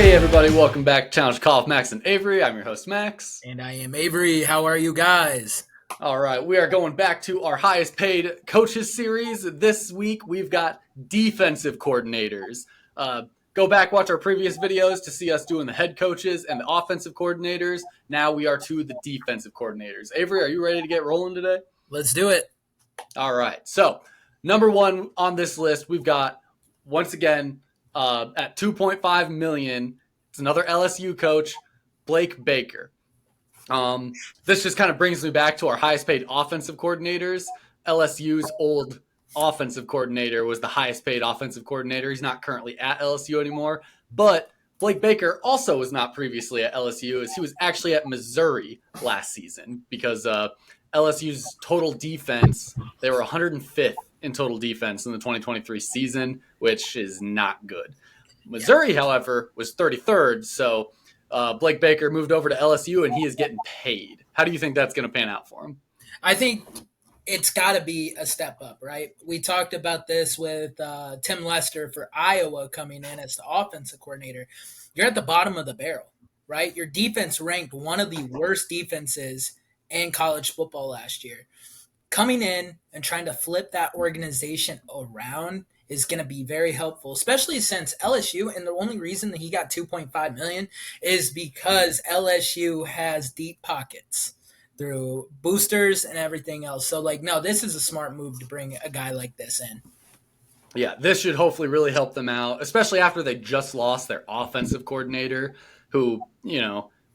Hey everybody, welcome back to Challenge Call of Max and Avery. I'm your host Max. And I am Avery. How are you guys? All right, we are going back to our highest paid coaches series. This week we've got defensive coordinators. Go back, watch our previous videos to see us doing the head coaches and the offensive coordinators. Now we are to the defensive coordinators. Avery, are you ready to get rolling today? Let's do it. All right, so number one on this list, we've got, once again, at 2.5 million, it's another LSU coach, Blake Baker. This just kind of brings me back to our highest paid offensive coordinators. LSU's old offensive coordinator was the highest paid offensive coordinator. He's not currently at LSU anymore, but Blake Baker also was not previously at LSU, as he was actually at Missouri last season, because LSU's total defense, they were 105th in total defense in the 2023 season, which is not good. Missouri, however, was 33rd, so Blake Baker moved over to LSU, and he is getting paid. How do you think that's going to pan out for him? I think it's got to be a step up, right? We talked about this with Tim Lester for Iowa coming in as the offensive coordinator. You're at the bottom of the barrel, right? Your defense ranked one of the worst defenses in college football last year. Coming in and trying to flip that organization around is going to be very helpful, especially since LSU, and the only reason that he got 2.5 million is because LSU has deep pockets through boosters and everything else. So no, this is a smart move to bring a guy like this in. Yeah, this should hopefully really help them out, especially after they just lost their offensive coordinator, who,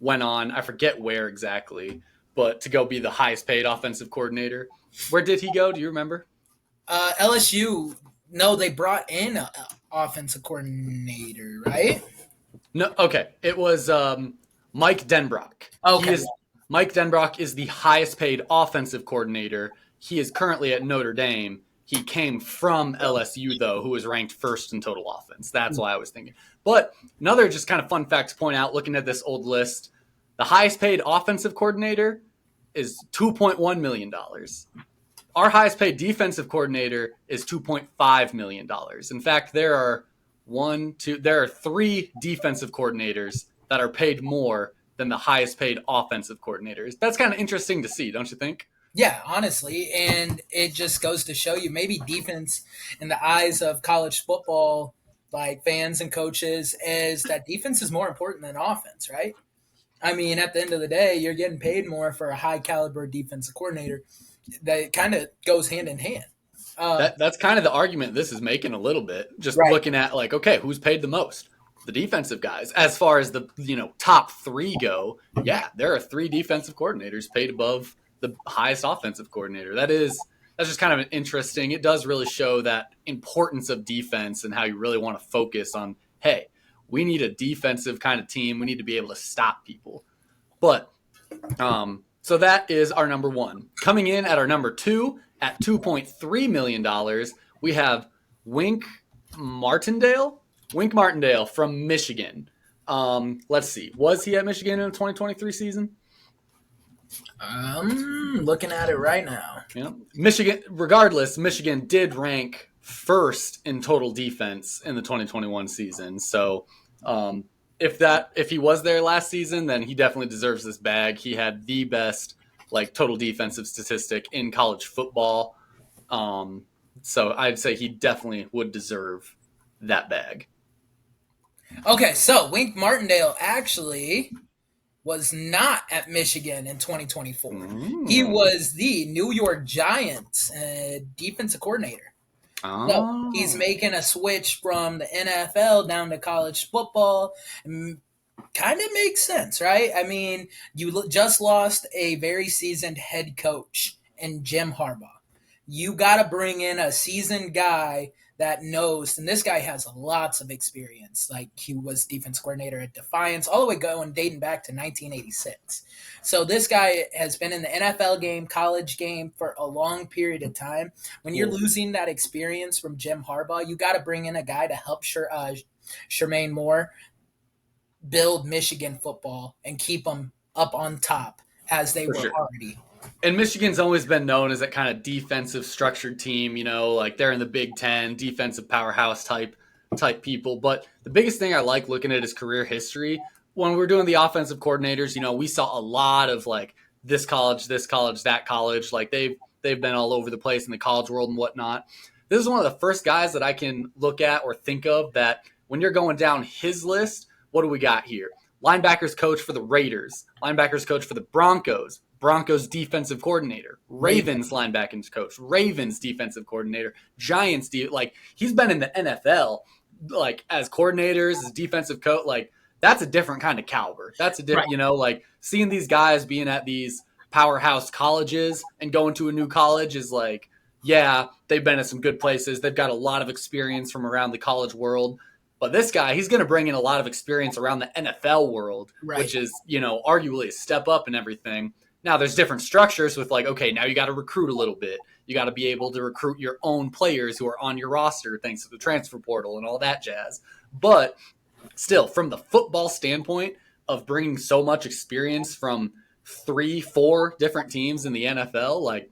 went on, I forget where exactly, but to go be the highest paid offensive coordinator. Where did he go? Do you remember? LSU, no, they brought in an offensive coordinator, right? No, okay. It was Mike Denbrock. Okay. Mike Denbrock is the highest paid offensive coordinator. He is currently at Notre Dame. He came from LSU, though, who was ranked first in total offense. That's why I was thinking. But another just kind of fun fact to point out, looking at this old list, the highest paid offensive coordinator is $2.1 million. Our highest paid defensive coordinator is $2.5 million. In fact, there are three defensive coordinators that are paid more than the highest paid offensive coordinators. That's kind of interesting to see, don't you think? Yeah, honestly, and it just goes to show you maybe defense in the eyes of college football, like fans and coaches, is that defense is more important than offense, right? I mean, at the end of the day, you're getting paid more for a high caliber defensive coordinator. That kind of goes hand in hand. That's kind of the argument this is making a little bit. Just Right. looking at okay, who's paid the most? The defensive guys. As far as the top three go, yeah, there are three defensive coordinators paid above the highest offensive coordinator. That's just kind of interesting. It does really show that importance of defense and how you really want to focus on, hey, we need a defensive kind of team. We need to be able to stop people. But so that is our number one. Coming in at our number two at $2.3 million, we have Wink Martindale from Michigan. Let's see. Was he at Michigan in the 2023 season? Looking at it right now. Yeah. Michigan did rank first in total defense in the 2021 season. So if he was there last season, then he definitely deserves this bag. He had the best total defensive statistic in college football. So I'd say he definitely would deserve that bag. Okay, so Wink Martindale actually was not at Michigan in 2024. He was the New York Giants defensive coordinator. Oh. So he's making a switch from the NFL down to college football. Kind of makes sense, right? I mean, you just lost a very seasoned head coach in Jim Harbaugh. You got to bring in a seasoned guy that knows, and this guy has lots of experience. Like, he was defense coordinator at Defiance, all the way dating back to 1986. So this guy has been in the NFL game, college game for a long period of time. When you're losing that experience from Jim Harbaugh, you got to bring in a guy to help Shermaine Moore build Michigan football and keep them up on top as they were already. And Michigan's always been known as that kind of defensive structured team, they're in the Big Ten, defensive powerhouse type. type people. But the biggest thing I like looking at his career history, when we're doing the offensive coordinators, we saw a lot of like this college, that college. Like they've been all over the place in the college world and whatnot. This is one of the first guys that I can look at or think of that when you're going down his list, what do we got here? Linebackers coach for the Raiders, linebackers coach for the Broncos, Broncos defensive coordinator, Ravens linebackers coach, Ravens defensive coordinator, Giants like he's been in the NFL like as coordinators, as defensive coach, like that's a different kind of caliber. That's a different, like seeing these guys being at these powerhouse colleges and going to a new college is like, yeah, they've been at some good places. They've got a lot of experience from around the college world. But this guy, he's going to bring in a lot of experience around the NFL world, which is, arguably a step up and everything. Now, there's different structures with like, okay, now you got to recruit a little bit. You got to be able to recruit your own players who are on your roster thanks to the transfer portal and all that jazz. But still, from the football standpoint of bringing so much experience from 3-4 different teams in the NFL, like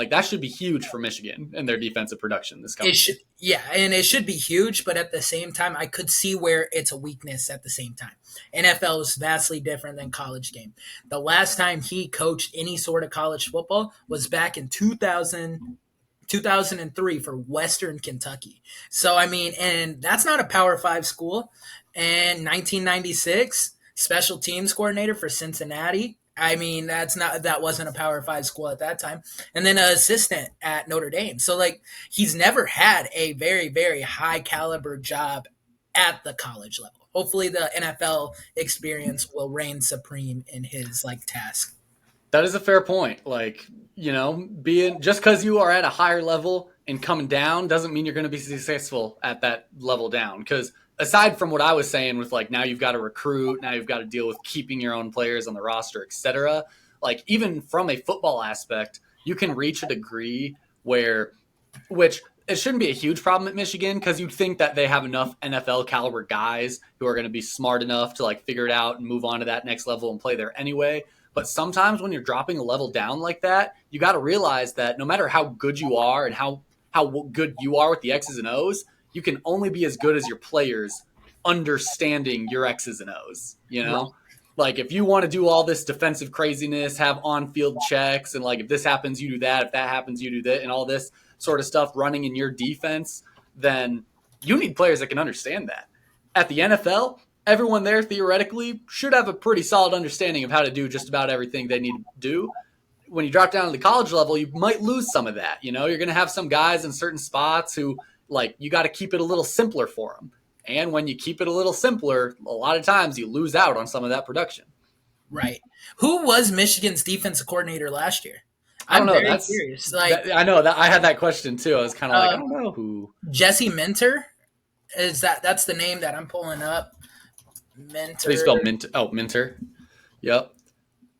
that should be huge for Michigan and their defensive production this coming year. Yeah, and it should be huge, but at the same time, I could see where it's a weakness at the same time. NFL is vastly different than college game. The last time he coached any sort of college football was back in 2003 for Western Kentucky. So, I mean, and that's not a Power 5 school. And 1996, special teams coordinator for Cincinnati. I mean, that wasn't a Power 5 school at that time. And then an assistant at Notre Dame. So, like, he's never had a very, very high caliber job at the college level. Hopefully the NFL experience will reign supreme in his, like, task. That is a fair point. Like, being just because you are at a higher level and coming down doesn't mean you're going to be successful at that level down. Because aside from what I was saying with like now you've got to recruit, now you've got to deal with keeping your own players on the roster, etc. Like even from a football aspect, you can reach a degree which it shouldn't be a huge problem at Michigan because you'd think that they have enough NFL caliber guys who are going to be smart enough to like figure it out and move on to that next level and play there anyway. But sometimes when you're dropping a level down like that, you got to realize that no matter how good you are and how good you are with the X's and O's, you can only be as good as your players understanding your X's and O's, Right. Like if you want to do all this defensive craziness, have on-field checks, and like if this happens, you do that. If that happens, you do that, and all this sort of stuff running in your defense, then you need players that can understand that. At the NFL, everyone there theoretically should have a pretty solid understanding of how to do just about everything they need to do. When you drop down to the college level, you might lose some of that. You're going to have some guys in certain spots who like you got to keep it a little simpler for them. And when you keep it a little simpler, a lot of times you lose out on some of that production. Right. Who was Michigan's defensive coordinator last year? I don't know. That's curious. I know that I had that question too. I was kind of like, I don't know who. Jesse Minter? That's the name that I'm pulling up. Minter. They spell Minter. Oh, Minter. Yep.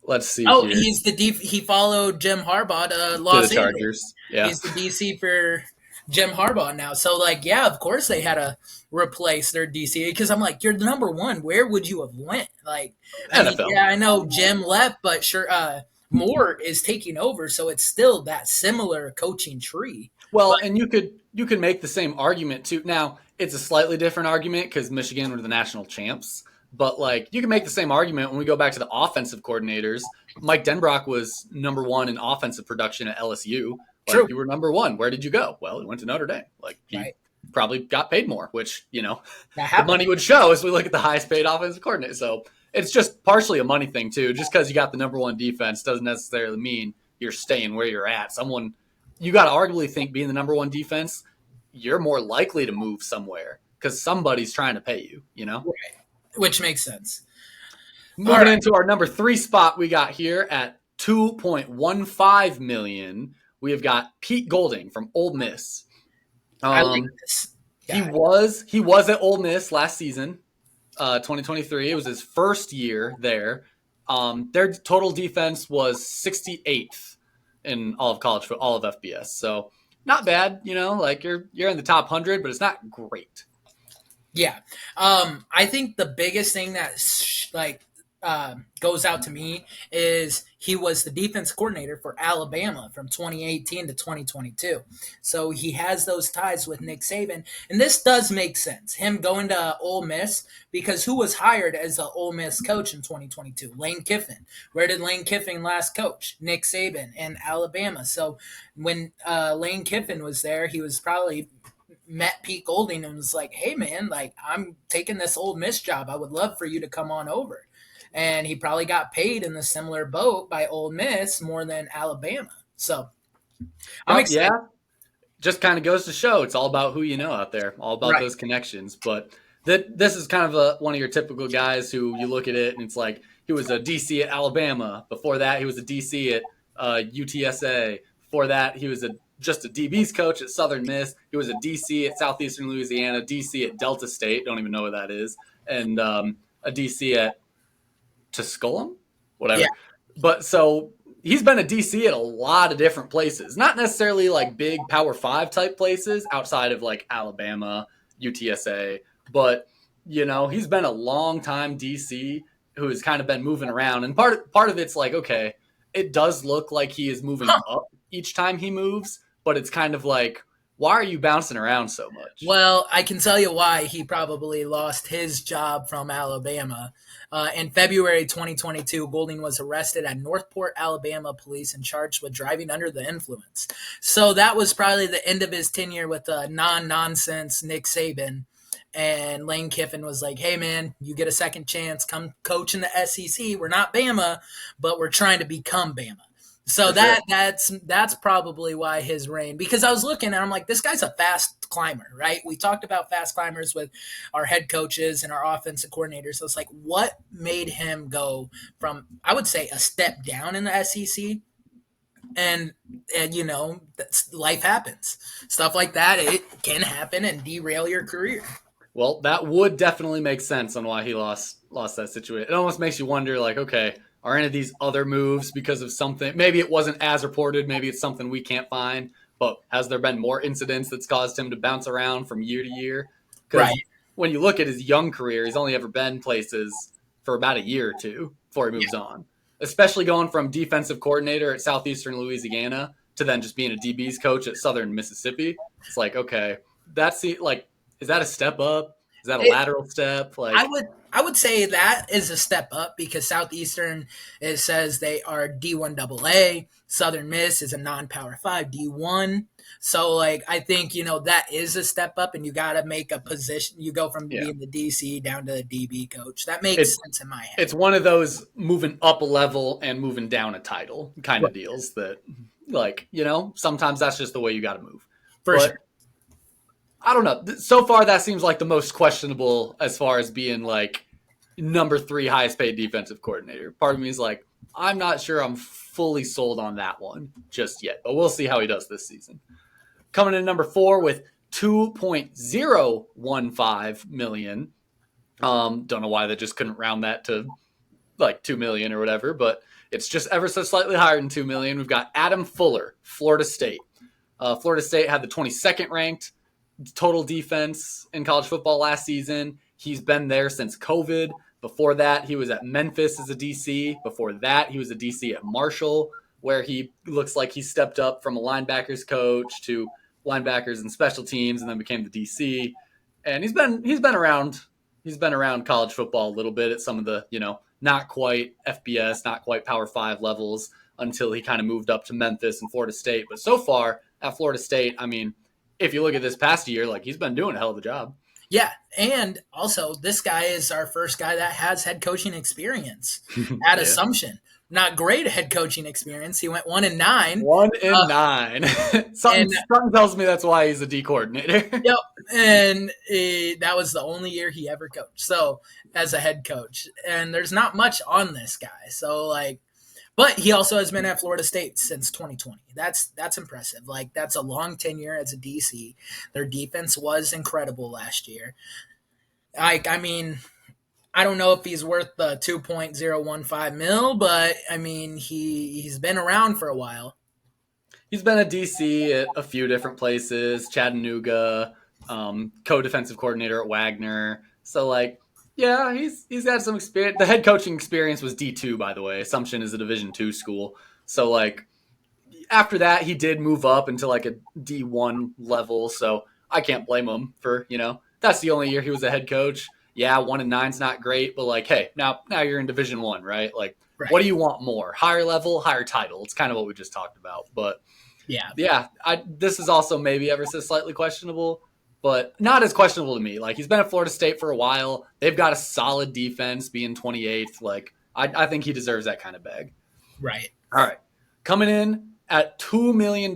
Let's see. Oh, here. He's he followed Jim Harbaugh to Los Angeles. Chargers. Yeah. He's the DC for Jim Harbaugh now. So, like, yeah, of course they had to replace their DC because I'm like, you're the number one. Where would you have went? Like, I know Jim left, but sure, Moore is taking over, so it's still that similar coaching tree. Well, and you could make the same argument too. Now, it's a slightly different argument because Michigan were the national champs. But, like, you can make the same argument when we go back to the offensive coordinators. Mike Denbrock was number one in offensive production at LSU. Like, you were number one. Where did you go? Well, he went to Notre Dame. Like, he probably got paid more, which, the money would show as we look at the highest paid offensive coordinator. So it's just partially a money thing, too. Just because you got the number one defense doesn't necessarily mean you're staying where you're at. You got to arguably think being the number one defense, you're more likely to move somewhere because somebody's trying to pay you, Right. Which makes sense. Moving into our number 3 spot we got here at $2.15 million. We have got Pete Golding from Ole Miss. I like this. He was at Ole Miss last season, 2023. It was his first year there. Their total defense was 68th in all of college, all of FBS. So not bad, like you're in the top 100, but it's not great. Yeah. I think the biggest thing that goes out to me is he was the defense coordinator for Alabama from 2018 to 2022. So he has those ties with Nick Saban. And this does make sense, him going to Ole Miss, because who was hired as the Ole Miss coach in 2022? Lane Kiffin. Where did Lane Kiffin last coach? Nick Saban in Alabama. So when Lane Kiffin was there, he was probably met Pete Golding and was like, "Hey man, like I'm taking this Ole Miss job. I would love for you to come on over." And he probably got paid in the similar boat by Ole Miss more than Alabama. So I'm Well, yeah, excited. just kind of goes to show it's all about who you know out there, all about Right. those connections. But this is kind of one of your typical guys who you look at it and it's like he was a DC at Alabama. Before that, he was a DC at UTSA. Before that, he was just a DB's coach at Southern Miss. He was a DC at Southeastern Louisiana, DC at Delta State. Don't even know what that is, and a DC at Tusculum, Yeah. whatever. But so he's been a DC at a lot of different places, not necessarily like big Power Five type places outside of like Alabama, UTSA, but he's been a long time DC who has kind of been moving around, and part of it's like okay, it does look like he is moving Huh. up each time he moves, but it's kind of like why are you bouncing around so much? Well, I can tell you why he probably lost his job from Alabama. In February 2022, Golding was arrested at Northport, Alabama police and charged with driving under the influence. So that was probably the end of his tenure with the non-nonsense Nick Saban. And Lane Kiffin was like, "Hey man, you get a second chance. Come coach in the SEC. We're not Bama, but we're trying to become Bama." So For sure. that's probably why his reign. Because I was looking and I'm like, this guy's a fast climber, right? We talked about fast climbers with our head coaches and our offensive coordinators. So it's like, what made him go from, I would say, a step down in the SEC? And life happens, stuff like that. It can happen and derail your career. Well, that would definitely make sense on why he lost that situation. It almost makes you wonder, like, okay, are any of these other moves because of something? Maybe it wasn't as reported. Maybe it's something we can't find. But has there been more incidents that's caused him to bounce around from year to year? Because Right. when you look at his young career, he's only ever been places for about a year or two before he Yeah. moves on. Especially going from defensive coordinator at Southeastern Louisiana to then just being a DB's coach at Southern Mississippi. It's like, okay, that's like is that a step up? Is that a It, lateral step? I Like, would I would say that is a step up because Southeastern, it says they are D1 AA. Southern Miss is a non-power 5 D1. So like I think that is a step up, and you got to make a position. You go from yeah, being the DC down to the DB coach. That makes it's sense in my head. it's one of those moving up a level and moving down a title kind of Right. deals that, like, sometimes that's just the way you got to move. For sure. But I don't know. So far, that seems like the most questionable as far as being like number three highest paid defensive coordinator. Part of me is like, I'm not sure I'm fully sold on that one just yet, but we'll see how he does this season. Coming in number four with 2.015 million. Don't know why they just couldn't round that to like 2 million or whatever, but it's just ever so slightly higher than 2 million. We've got Adam Fuller, Florida State. Florida State had the 22nd ranked total defense in college football last season. He's been there since COVID. Before that, he was at Memphis as a DC. Before that, he was a DC at Marshall, where he looks like he stepped up from a linebackers coach to linebackers and special teams, and then became the DC. And he's been around college football a little bit at some of the not quite FBS, not quite Power Five levels until he kind of moved up to Memphis and Florida State. But so far at Florida State, I mean, if you look at this past year, like he's been doing a hell of a job. Yeah, and also this guy is our first guy that has head coaching experience at Yeah. Assumption. Not great head coaching experience. He went 1-9. 1-9. something, And something tells me that's why he's a D coordinator. yep, and that was the only year he ever coached. So as a head coach, and there's not much on this guy. So like, but he also has been at Florida State since 2020. That's impressive. Like that's a long tenure as a DC. Their defense was incredible last year. Like I mean, I don't know if he's worth the 2.015 mil, but I mean he's been around for a while. He's been a DC at a few different places, Chattanooga, co-defensive coordinator at Wagner. So like Yeah, he's had some experience. The head coaching experience was D2, by the way. Assumption is a Division II school. So like after that, he did move up into like a D1 level. So I can't blame him for that's the only year he was a head coach. Yeah, 1-9's not great, but like, hey, now you're in Division 1, right? Like, what Right. do you want more? Higher level, higher title. It's kind of what we just talked about. But Yeah. yeah, this is also maybe ever so slightly questionable, but not as questionable to me. Like he's been at Florida State for a while. They've got a solid defense, being 28th. Like I think he deserves that kind of bag. Right. All right, coming in at $2 million,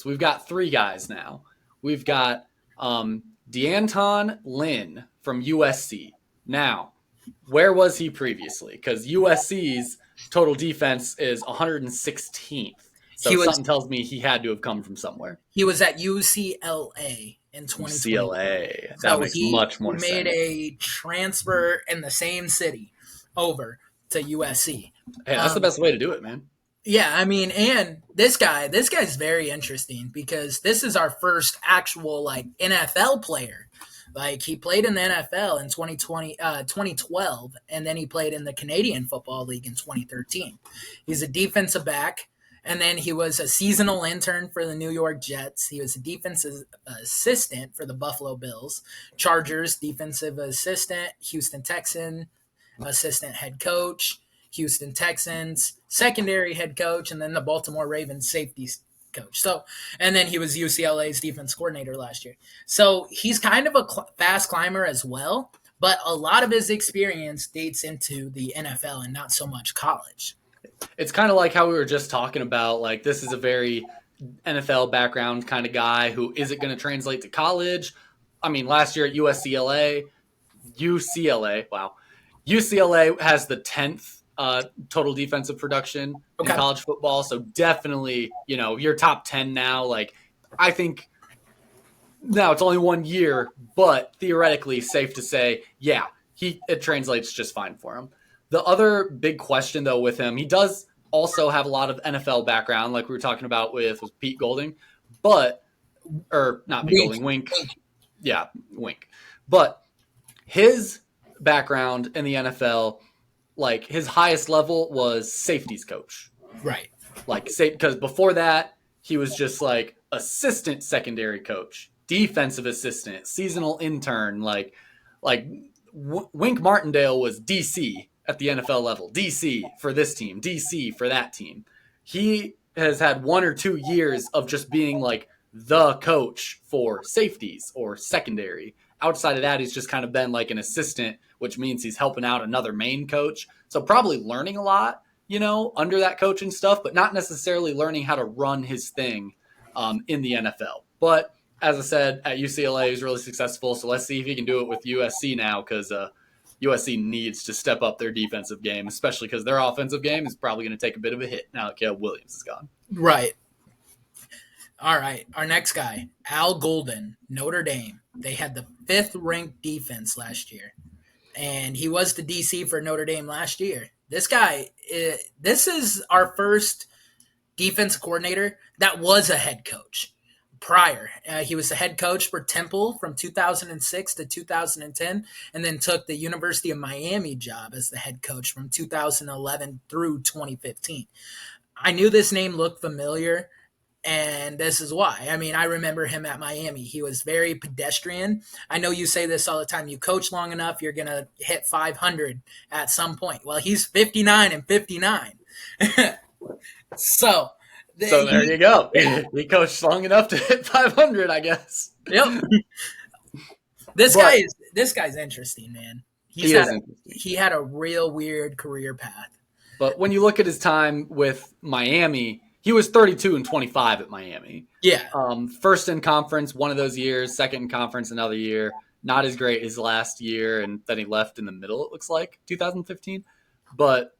we've got three guys now. We've got DeAnton Lynn from USC. Now, where was he previously? Because USC's total defense is 116th. He So was something tells me he had to have come from somewhere. he was at UCLA in 2020. UCLA. That So makes he much more made sense. a transfer in the same city over to USC. Hey, that's the Um, best way to do it, man. yeah, I mean, and this guy's very interesting because this is our first actual like NFL player. Like he played in the NFL in 2012, and then he played in the Canadian Football League in 2013. He's a defensive back, and then he was a seasonal intern for the New York Jets. He was a defensive assistant for the Buffalo Bills, Chargers defensive assistant, Houston Texan assistant head coach, Houston Texans secondary head coach, and then the Baltimore Ravens safety coach. So, and then he was UCLA's defense coordinator last year. So he's kind of a fast climber as well, but a lot of his experience dates into the NFL and not so much college. It's kind of like how we were just talking about. Like, this is a very NFL background kind of guy who isn't going to translate to college. I mean, last year at UCLA, wow. UCLA has the 10th total defensive production in Okay. college football. So definitely, you're top 10 now. Like, I think now it's only 1 year, but theoretically safe to say, yeah, it translates just fine for him. The other big question though with him, he does also have a lot of NFL background, like we were talking about with Pete Golding, or not Pete Wink. Golding, Wink. Yeah, Wink. But his background in the NFL, like his highest level was safeties coach. Right. Like, say, because before that, he was just like assistant secondary coach, defensive assistant, seasonal intern. Wink Martindale was DC at the NFL level, DC for this team, DC for that team. He has had 1 or 2 years of just being like the coach for safeties or secondary. Outside of that, he's just kind of been like an assistant, which means he's helping out another main coach. So probably learning a lot, under that coach and stuff, but not necessarily learning how to run his thing in the NFL. But as I said, at UCLA, he's really successful. So let's see if he can do it with USC now, because USC needs to step up their defensive game, especially because their offensive game is probably going to take a bit of a hit now that Caleb Williams is gone. Right. All right. Our next guy, Al Golden, Notre Dame. They had the 5th ranked defense last year, and he was the DC for Notre Dame last year. This guy, this is our first defense coordinator that was a head coach prior. He was the head coach for Temple from 2006 to 2010, and then took the University of Miami job as the head coach from 2011 through 2015. I knew this name looked familiar, and this is why. I mean, I remember him at Miami. He was very pedestrian. I know you say this all the time. You coach long enough, you're going to hit 500 at some point. Well, he's 59 and 59. So there you go. He coached long enough to hit 500, I guess. Yep. This guy's interesting, man. He had a real weird career path. But when you look at his time with Miami, he was 32 and 25 at Miami. Yeah. First in conference one of those years, second in conference another year. Not as great his last year, and then he left in the middle, it looks like, 2015. But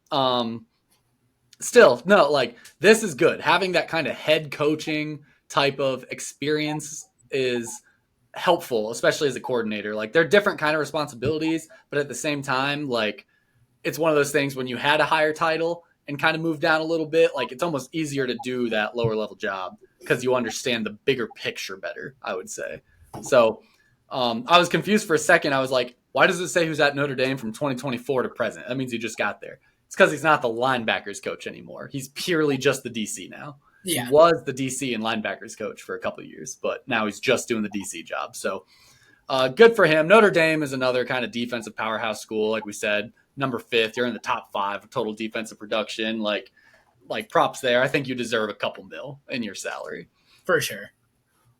still, no, like, this is good. Having that kind of head coaching type of experience is helpful, especially as a coordinator. Like, they're different kind of responsibilities, but at the same time, like, it's one of those things when you had a higher title and kind of moved down a little bit, like, it's almost easier to do that lower level job because you understand the bigger picture better, I would say. So I was confused for a second. I was like, why does it say who's at Notre Dame from 2024 to present? That means he just got there. It's because he's not the linebackers coach anymore. He's purely just the DC now. He Yeah, was the DC and linebackers coach for a couple of years, but now he's just doing the DC job. So good for him. Notre Dame is another kind of defensive powerhouse school, like we said, number 5th. You're in the top 5 of total defensive production. Like props there. I think you deserve a couple mil in your salary. for sure.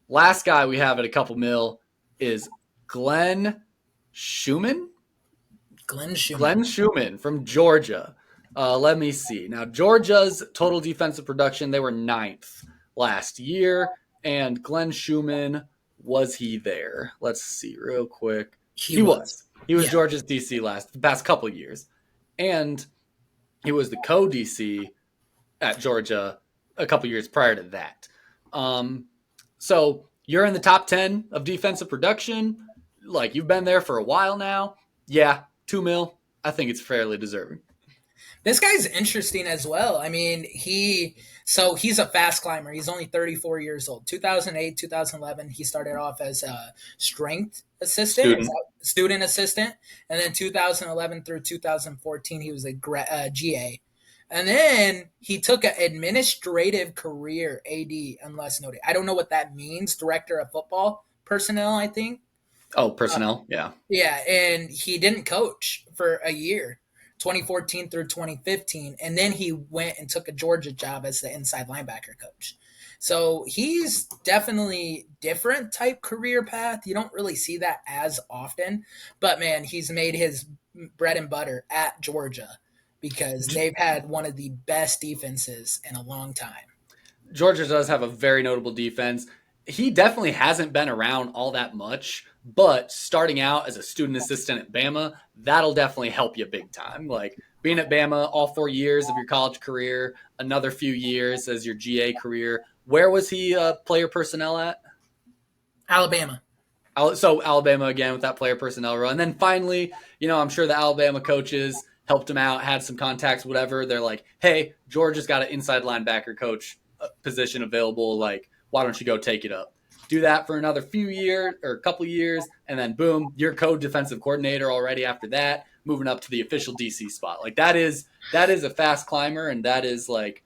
Last guy we have at a couple mil is Glenn Schumann. Glenn Schumann from Georgia. Let me see. Now, Georgia's total defensive production, they were 9th last year. And Glenn Schumann, was he there? Let's see real quick. He was. He was Georgia's DC the past couple of years. And he was the co-DC at Georgia a couple years prior to that. So you're in the top 10 of defensive production. Like, you've been there for a while now. Yeah, 2 mil. I think it's fairly deserving. This guy's interesting as well. I mean, he's a fast climber. He's only 34 years old. 2008, 2011, he started off as a strength assistant, student assistant. And then 2011 through 2014, he was a GA. And then he took an administrative career, AD, unless noted. I don't know what that means. Director of football personnel, I think. Oh, personnel. Yeah. Yeah. And he didn't coach for a year. 2014 through 2015, and then he went and took a Georgia job as the inside linebacker coach. So he's definitely different type career path. You don't really see that as often, but man, he's made his bread and butter at Georgia because they've had one of the best defenses in a long time. Georgia does have a very notable defense. He definitely hasn't been around all that much, but starting out as a student assistant at Bama, that'll definitely help you big time. Like being at Bama all 4 years of your college career, another few years as your GA career. Where was he player personnel at? Alabama. So Alabama again with that player personnel role. And then finally, I'm sure the Alabama coaches helped him out, had some contacts, whatever. They're like, hey, Georgia's got an inside linebacker coach position available. Like, why don't you go take it up? Do that for another few years or a couple years, and then boom, you're co-defensive coordinator already after that, moving up to the official DC spot. Like that is a fast climber, and that is like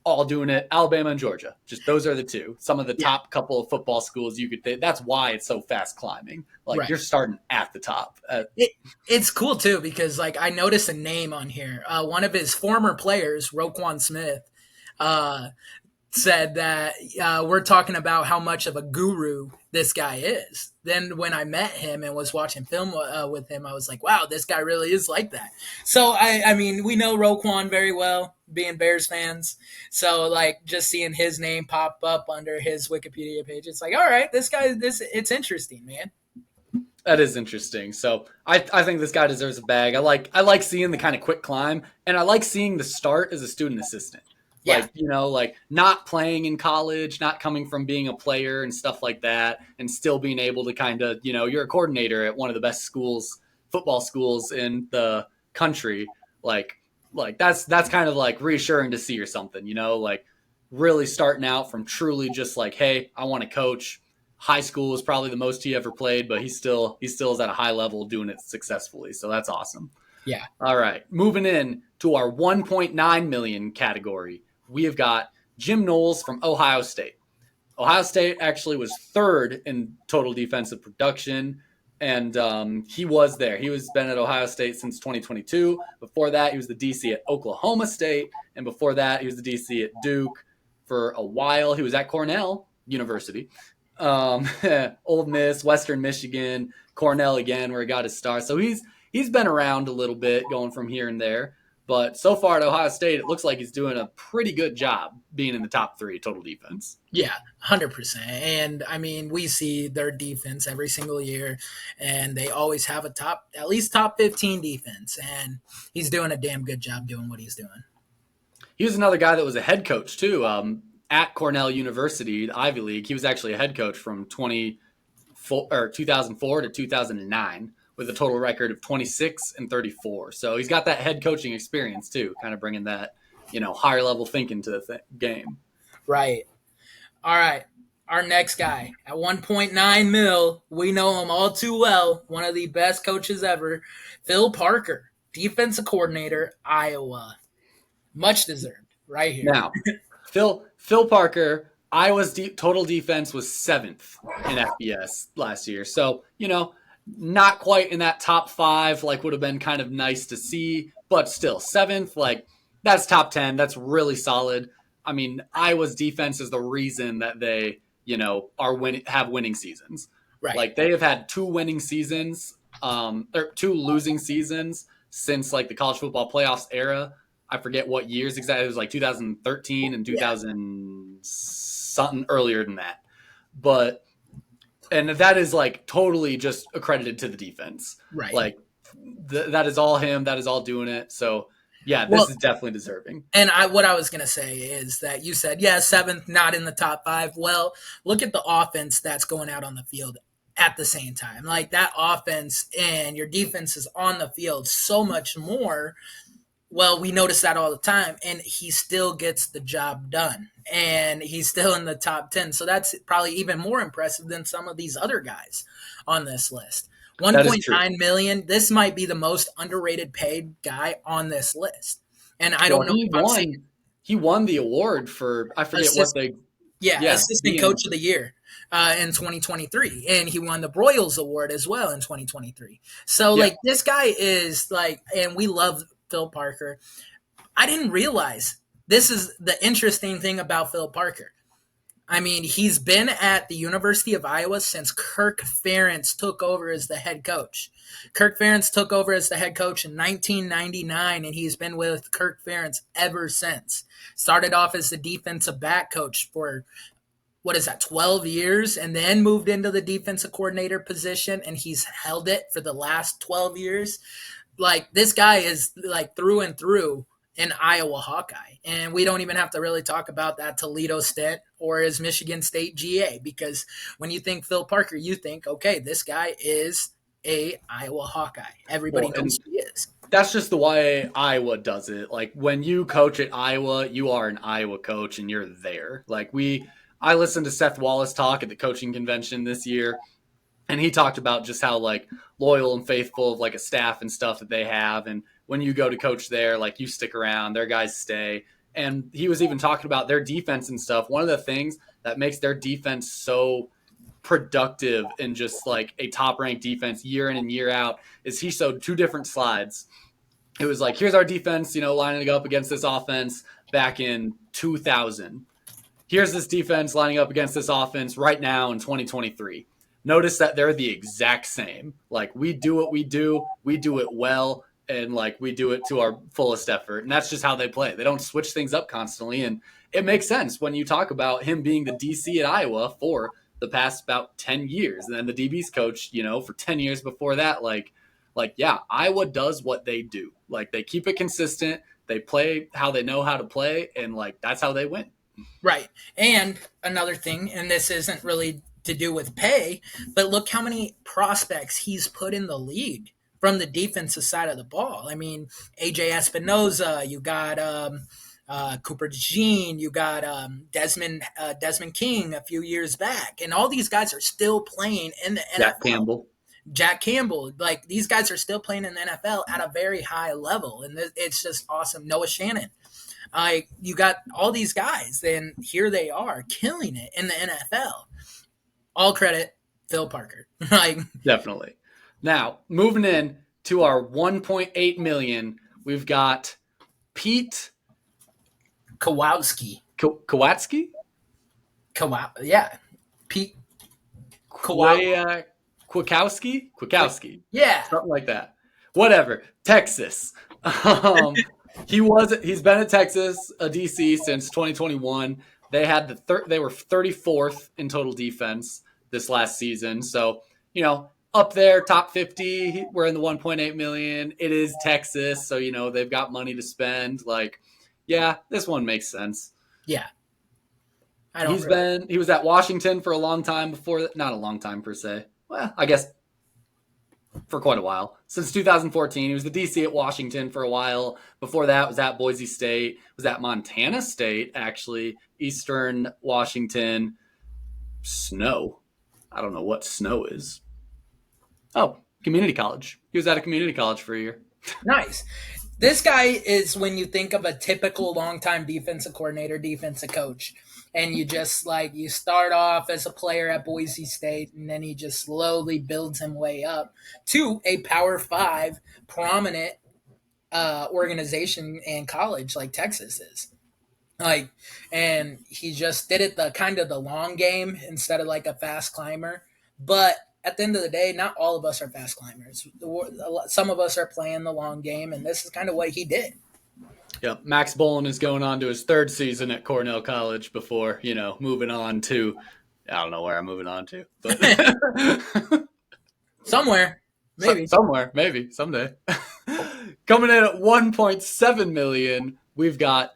all doing it. Alabama and Georgia, just those are the two. Some of the top couple of football schools you could think. That's why it's so fast climbing. Like you're starting at the top. It's cool too because like I noticed a name on here. One of his former players, Roquan Smith, said that we're talking about how much of a guru this guy is. Then when I met him and was watching film with him, I was like, wow, this guy really is like that. So, I mean, we know Roquan very well, being Bears fans. So, like, just seeing his name pop up under his Wikipedia page, it's like, all right, it's interesting, man. That is interesting. So I think this guy deserves a bag. I like seeing the kind of quick climb, and I like seeing the start as a student assistant. Yeah. Like not playing in college, not coming from being a player and stuff like that, and still being able to kind of, you're a coordinator at one of the best football schools in the country. Like that's kind of like reassuring to see or something, like really starting out from truly just like, hey, I want to coach. High school is probably the most he ever played, but he still is at a high level doing it successfully. So that's awesome. Yeah. All right. Moving in to our 1.9 million category. We have got Jim Knowles from Ohio State. Ohio State actually was 3rd in total defensive production, and he was there. He was been at Ohio State since 2022. Before that, he was the DC at Oklahoma State, and before that, he was the DC at Duke for a while. He was at Cornell University, Ole Miss, Western Michigan, Cornell again, where he got his start. So he's been around a little bit, going from here and there. But so far at Ohio State, it looks like he's doing a pretty good job being in the top 3 total defense. Yeah, 100%. And, I mean, we see their defense every single year, and they always have at least top 15 defense. And he's doing a damn good job doing what he's doing. He was another guy that was a head coach, too, at Cornell University, the Ivy League. He was actually a head coach from 2004 to 2009. With a total record of 26-34. So he's got that head coaching experience too, kind of bringing that, higher level thinking to the game. Right. All right. Our next guy at 1.9 mil, we know him all too well. One of the best coaches ever, Phil Parker, defensive coordinator, Iowa. Much deserved, right here. Now, Phil Parker, Iowa's total defense was 7th in FBS last year. So, not quite in that top 5, like would have been kind of nice to see, but still 7th, like that's top 10. That's really solid. I mean, Iowa's defense is the reason that they, have winning seasons. Right. Like they have had 2 winning seasons, or 2 losing seasons since like the college football playoffs era. I forget what years exactly. It was like 2013 and 2000 something earlier than that. But and that is like totally just accredited to the defense. Right. Like that is all him. That is all doing it. So yeah, this is definitely deserving. And what I was going to say is that you said, 7th, not in the top 5. Well, look at the offense that's going out on the field at the same time. Like that offense and your defense is on the field so much more. Well, we notice that all the time, and he still gets the job done, and he's still in the top 10. So that's probably even more impressive than some of these other guys on this list. 1.9 million. This might be the most underrated paid guy on this list, and I don't know if I'm seeing. He won the award for I forget what they. Assistant Coach of the Year in 2023, and he won the Broyles Award as well in 2023. So like this guy is like, and we love Phil Parker. I didn't realize this is the interesting thing about Phil Parker. I mean, he's been at the University of Iowa since Kirk Ferentz took over as the head coach. Kirk Ferentz took over as the head coach in 1999, and he's been with Kirk Ferentz ever since. Started off as the defensive back coach for 12 years, and then moved into the defensive coordinator position, and he's held it for the last 12 years. Like this guy is like through and through an Iowa Hawkeye. And we don't even have to really talk about that Toledo stint or his Michigan State GA, because when you think Phil Parker, you think, okay, this guy is a Iowa Hawkeye. Everybody knows who he is. That's just the way Iowa does it. Like when you coach at Iowa, you are an Iowa coach and you're there. Like I listened to Seth Wallace talk at the coaching convention this year, and he talked about just how like loyal and faithful of like a staff and stuff that they have. And when you go to coach there, like you stick around, their guys stay. And he was even talking about their defense and stuff. One of the things that makes their defense so productive and just like a top ranked defense year in and year out is he showed 2 different slides. It was like, here's our defense, lining up against this offense back in 2000. Here's this defense lining up against this offense right now in 2023. Notice that they're the exact same. Like we do what we do it well, and like we do it to our fullest effort. And that's just how they play. They don't switch things up constantly. And it makes sense when you talk about him being the DC at Iowa for the past about 10 years. And then the DB's coach, for 10 years before that, Iowa does what they do. Like they keep it consistent. They play how they know how to play. And like, that's how they win. Right. And another thing, and this isn't really to do with pay, but look how many prospects he's put in the league from the defensive side of the ball. I mean, AJ Espinoza, you got Cooper DeJean, you got Desmond King a few years back, and all these guys are still playing in the NFL. Jack Campbell, like these guys are still playing in the NFL at a very high level, and it's just awesome. Noah Shannon. You got all these guys, and here they are killing it in the NFL. All credit, Phil Parker. Definitely. Now, moving in to our 1.8 million, we've got Pete Kowalski. Kowalski? Pete Kwiatkowski? Yeah. Something like that. Whatever. Texas. He's been at Texas, a DC since 2021. They had they were 34th in total defense this last season. So, up there, top 50. We're in the 1.8 million. It is Texas, so they've got money to spend. Like, yeah, this one makes sense. Yeah. He was at Washington for a long time before that. Not a long time per se. Well, I guess for quite a while. Since 2014, he was the DC at Washington for a while. Before that, was at Boise State. Was at Montana State, actually, Eastern Washington. Snow. I don't know what Snow is. Oh, community college. He was at a community college for a year. Nice. This guy is when you think of a typical longtime defensive coordinator, defensive coach, and you just like you start off as a player at Boise State, and then he just slowly builds him way up to a Power Five prominent organization in college like Texas is. Like, and he just did it the kind of the long game instead of like a fast climber. But at the end of the day, not all of us are fast climbers. Some of us are playing the long game, and this is kind of what he did. Yep. Max Bolin is going on to his third season at Cornell College before, moving on to, I don't know where I'm moving on to, but somewhere, maybe. Somewhere, maybe, someday. Coming in at 1.7 million, we've got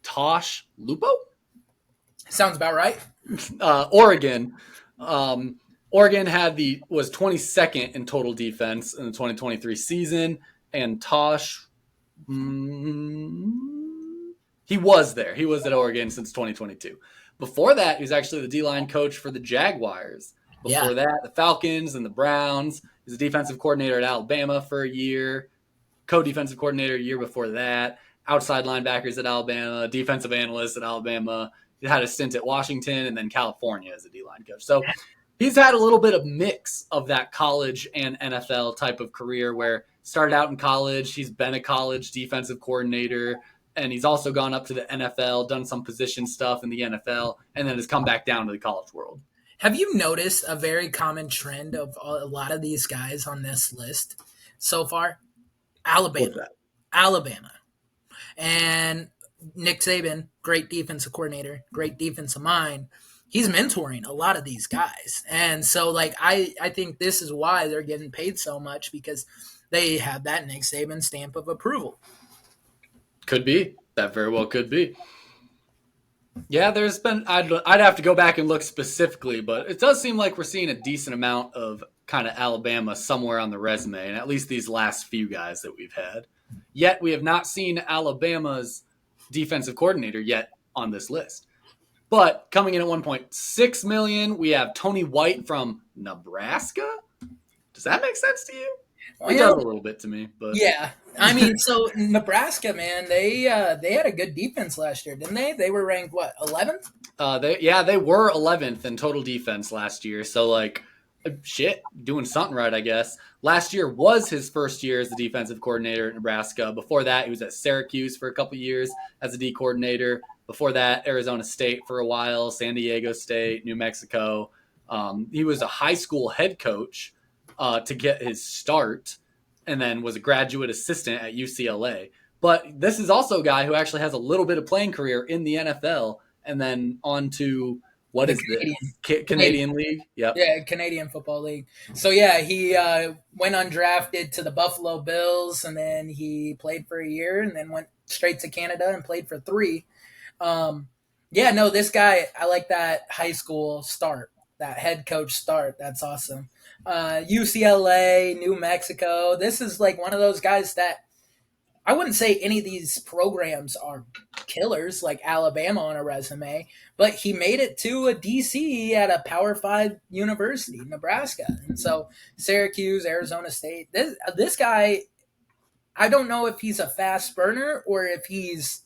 Tosh Lupo? Sounds about right. Oregon. Oregon was 22nd in total defense in the 2023 season, and Tosh, he was there. He was at Oregon since 2022. Before that, he was actually the D-line coach for the Jaguars. Before that, the Falcons and the Browns. He was a defensive coordinator at Alabama for a year, co-defensive coordinator a year before that, outside linebackers at Alabama, defensive analyst at Alabama. He had a stint at Washington and then California as a D-line coach. So he's had a little bit of mix of that college and NFL type of career where started out in college. He's been a college defensive coordinator, and he's also gone up to the NFL, done some position stuff in the NFL, and then has come back down to the college world. Have you noticed a very common trend of a lot of these guys on this list so far? Alabama. And Nick Saban, great defensive coordinator, great defensive mind. He's mentoring a lot of these guys. And so, like, I think this is why they're getting paid so much, because they have that Nick Saban stamp of approval. Could be. That very well could be. Yeah, there's been, I'd have to go back and look specifically, but it does seem like we're seeing a decent amount of kind of Alabama somewhere on the resume, and at least these last few guys that we've had. Yet we have not seen Alabama's defensive coordinator yet on this list. But coming in at 1.6 million, we have Tony White from Nebraska. Does that make sense to you? It does a little bit to me, but yeah. I mean, so Nebraska, man, they had a good defense last year, didn't they? They were ranked what, 11th? They were 11th in total defense last year. So like, shit, doing something right, I guess. Last year was his first year as the defensive coordinator at Nebraska. Before that, he was at Syracuse for a couple years as a D coordinator. Before that, Arizona State for a while, San Diego State, New Mexico. He was a high school head coach to get his start, and then was a graduate assistant at UCLA. But this is also a guy who actually has a little bit of playing career in the NFL, and then on to what is this? Canadian League? Yep. Yeah, Canadian Football League. So, yeah, he went undrafted to the Buffalo Bills, and then he played for a year, and then went straight to Canada and played for 3. This guy, I like that high school start, that head coach start. That's awesome. UCLA, New Mexico. This is like one of those guys that I wouldn't say any of these programs are killers like Alabama on a resume, but he made it to a DC at a Power 5 university, Nebraska. And so Syracuse, Arizona State. This guy, I don't know if he's a fast burner or if he's,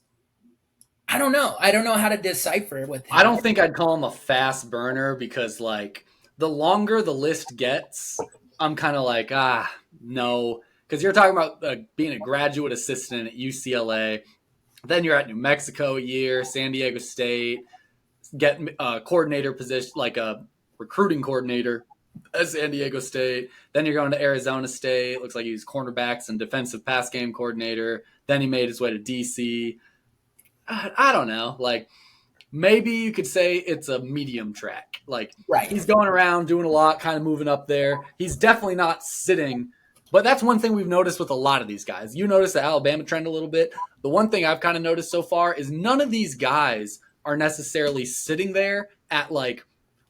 I don't know. I don't know how to decipher with him. I don't think I'd call him a fast burner because, like, the longer the list gets, I'm kind of like, no. Because you're talking about being a graduate assistant at UCLA. Then you're at New Mexico a year, San Diego State, get a coordinator position, like a recruiting coordinator at San Diego State. Then you're going to Arizona State. Looks like he's cornerbacks and defensive pass game coordinator. Then he made his way to DC. I don't know. Like, maybe you could say it's a medium track. Like, right. He's going around doing a lot, kind of moving up there. He's definitely not sitting. But that's one thing we've noticed with a lot of these guys. You notice the Alabama trend a little bit. The one thing I've kind of noticed so far is none of these guys are necessarily sitting there at, like,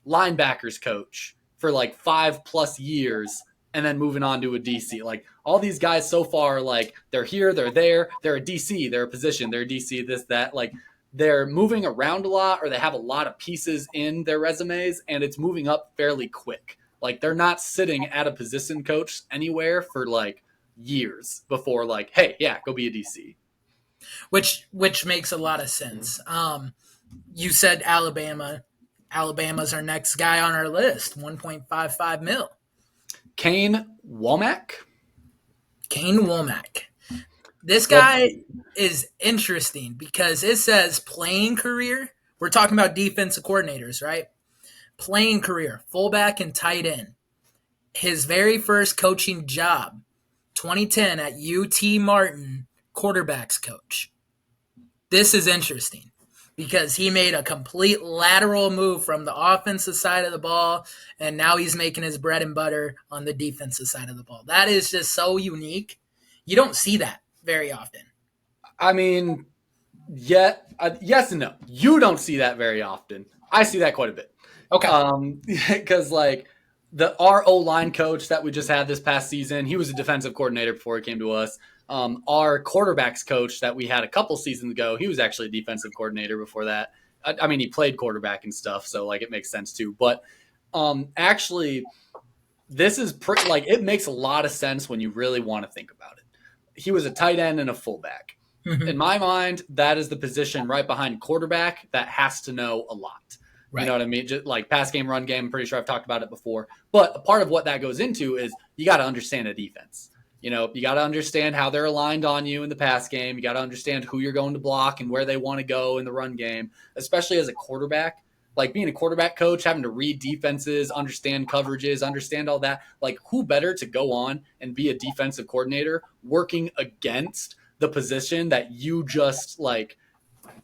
linebackers coach for, like, 5+ years and then moving on to a DC. Like, all these guys so far, like, they're here, they're there, they're a DC, they're a position, they're a DC, this, that. Like, they're moving around a lot or they have a lot of pieces in their resumes and it's moving up fairly quick. Like they're not sitting at a position coach anywhere for like years before like, hey, yeah, go be a DC. which makes a lot of sense. You said Alabama. Alabama's our next guy on our list, 1.55 mil. Kane Womack. Kane Womack. This Well, guy is interesting because it says playing career. We're talking about defensive coordinators, right? Playing career, fullback and tight end. His very first coaching job, 2010 at UT Martin, quarterbacks coach. This is interesting because he made a complete lateral move from the offensive side of the ball, and now he's making his bread and butter on the defensive side of the ball. That is just so unique. You don't see that very often. I mean, yes and no. You don't see that very often. I see that quite a bit. Okay. Because like our O line coach that we just had this past season, he was a defensive coordinator before he came to us. Our quarterbacks coach that we had a couple seasons ago, he was actually a defensive coordinator before that. I mean, he played quarterback and stuff, so like it makes sense too. But actually, this is pretty like it makes a lot of sense when you really want to think about it. He was a tight end and a fullback. Mm-hmm. In my mind, that is the position right behind quarterback that has to know a lot. Right. You know what I mean? Just like pass game, run game. I'm pretty sure I've talked about it before. But a part of what that goes into is you got to understand a defense. You know, you got to understand how they're aligned on you in the pass game. You got to understand who you're going to block and where they want to go in the run game, especially as a quarterback. Like being a quarterback coach, having to read defenses, understand coverages, understand all that. Like who better to go on and be a defensive coordinator working against the position that you just like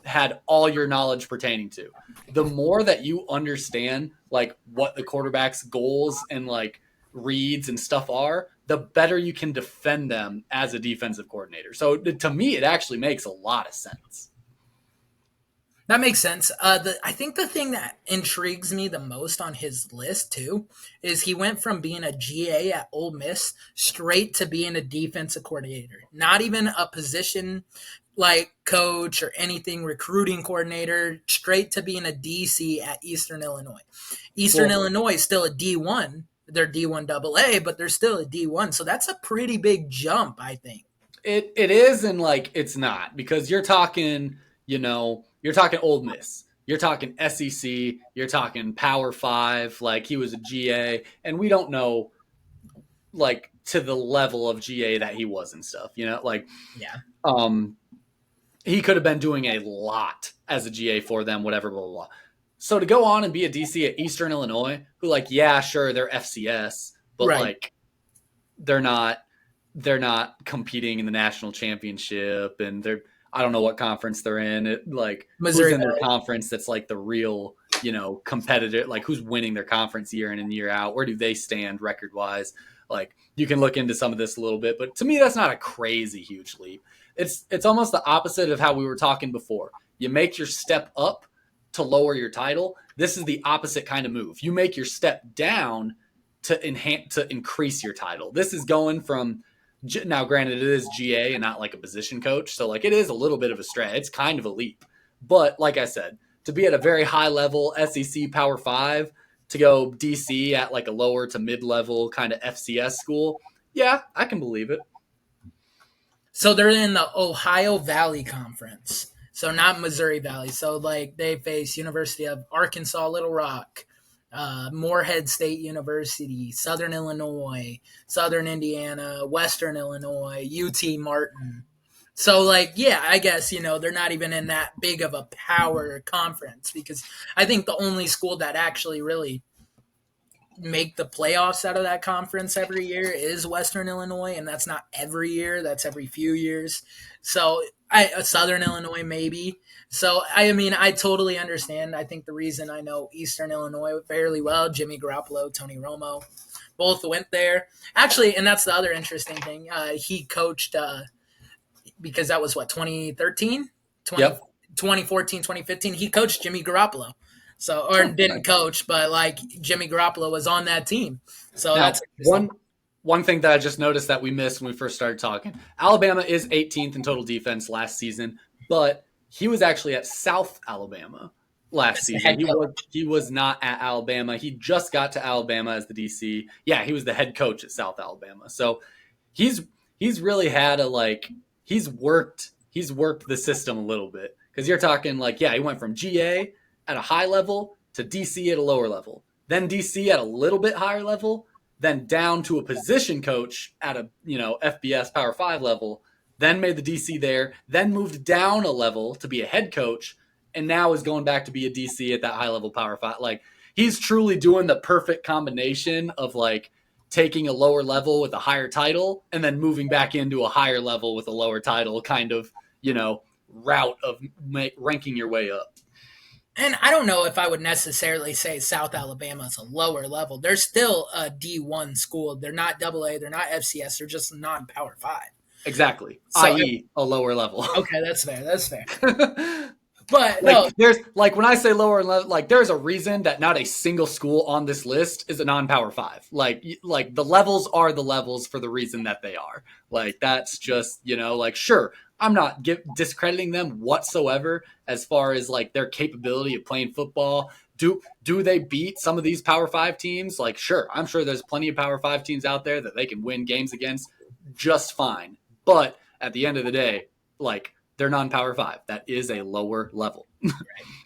had all your knowledge pertaining to. The more that you understand like what the quarterback's goals and like reads and stuff are, the better you can defend them as a defensive coordinator. So to me, it actually makes a lot of sense. That makes sense. I think the thing that intrigues me the most on his list too is he went from being a GA at Ole Miss straight to being a defensive coordinator. Not even a position like coach or anything, recruiting coordinator, straight to being a DC at Eastern Illinois. Eastern Illinois is still a D1. They're D1 AA, but they're still a D1. So that's a pretty big jump, I think. It is, and like it's not, because you're talking, you're talking Ole Miss, you're talking SEC, you're talking Power Five. Like he was a GA, and we don't know like to the level of GA that he was and stuff. Like Yeah. He could have been doing a lot as a GA for them, whatever, blah, blah, blah. So to go on and be a DC at Eastern Illinois, who like, yeah, sure, they're FCS, but Right. like they're not competing in the national championship, and I don't know what conference they're in. Missouri Who's in their Valley. conference that's like the real, competitor, like who's winning their conference year in and year out? Where do they stand record wise? Like you can look into some of this a little bit, but to me, that's not a crazy huge leap. It's almost the opposite of how we were talking before. You make your step up to lower your title. This is the opposite kind of move. You make your step down to increase your title. This is going from, now granted it is GA and not like a position coach, so like it is a little bit of a stretch. It's kind of a leap. But like I said, to be at a very high level SEC Power 5, to go DC at like a lower to mid-level kind of FCS school, yeah, I can believe it. So they're in the Ohio Valley Conference. So not Missouri Valley. So like they face University of Arkansas Little Rock, Morehead State University, Southern Illinois, Southern Indiana, Western Illinois, UT Martin. So like, yeah, I guess, they're not even in that big of a power conference, because I think the only school that actually really make the playoffs out of that conference every year is Western Illinois, and that's not every year, that's every few years. So Southern Illinois maybe. So I mean, I totally understand. I think the reason I know Eastern Illinois fairly well, Jimmy Garoppolo, Tony Romo, both went there actually. And that's the other interesting thing. He coached because that was what, 2013 Yep. 2014 2015. He coached Jimmy Garoppolo. So, or didn't coach, but like Jimmy Garoppolo was on that team. So now, that's one thing that I just noticed that we missed when we first started talking. Alabama is 18th in total defense last season, but he was actually at South Alabama last As the season. head coach. He was not at Alabama. He just got to Alabama as the DC. Yeah, he was the head coach at South Alabama. So he's he's really had a like he's worked the system a little bit, because you're talking like, yeah, he went from GA at a high level to DC at a lower level, then DC at a little bit higher level, then down to a position coach at a FBS Power 5 level, then made the DC there, then moved down a level to be a head coach, and now is going back to be a DC at that high level Power 5. Like, he's truly doing the perfect combination of like taking a lower level with a higher title and then moving back into a higher level with a lower title kind of, route of ranking your way up. And I don't know if I would necessarily say South Alabama is a lower level. They're still a D1 school. They're not AA. They're not FCS. They're just non-Power 5. Exactly. So, i.e. a lower level. Okay, that's fair. That's fair. But like, no, there's like, when I say lower level, like, there's a reason that not a single school on this list is a non-Power 5. Like the levels are the levels for the reason that they are. Like, that's just, like, sure, I'm not discrediting them whatsoever as far as like their capability of playing football. Do they beat some of these Power 5 teams? Like, sure, I'm sure there's plenty of Power 5 teams out there that they can win games against just fine. But at the end of the day, like, they're non-Power 5. That is a lower level.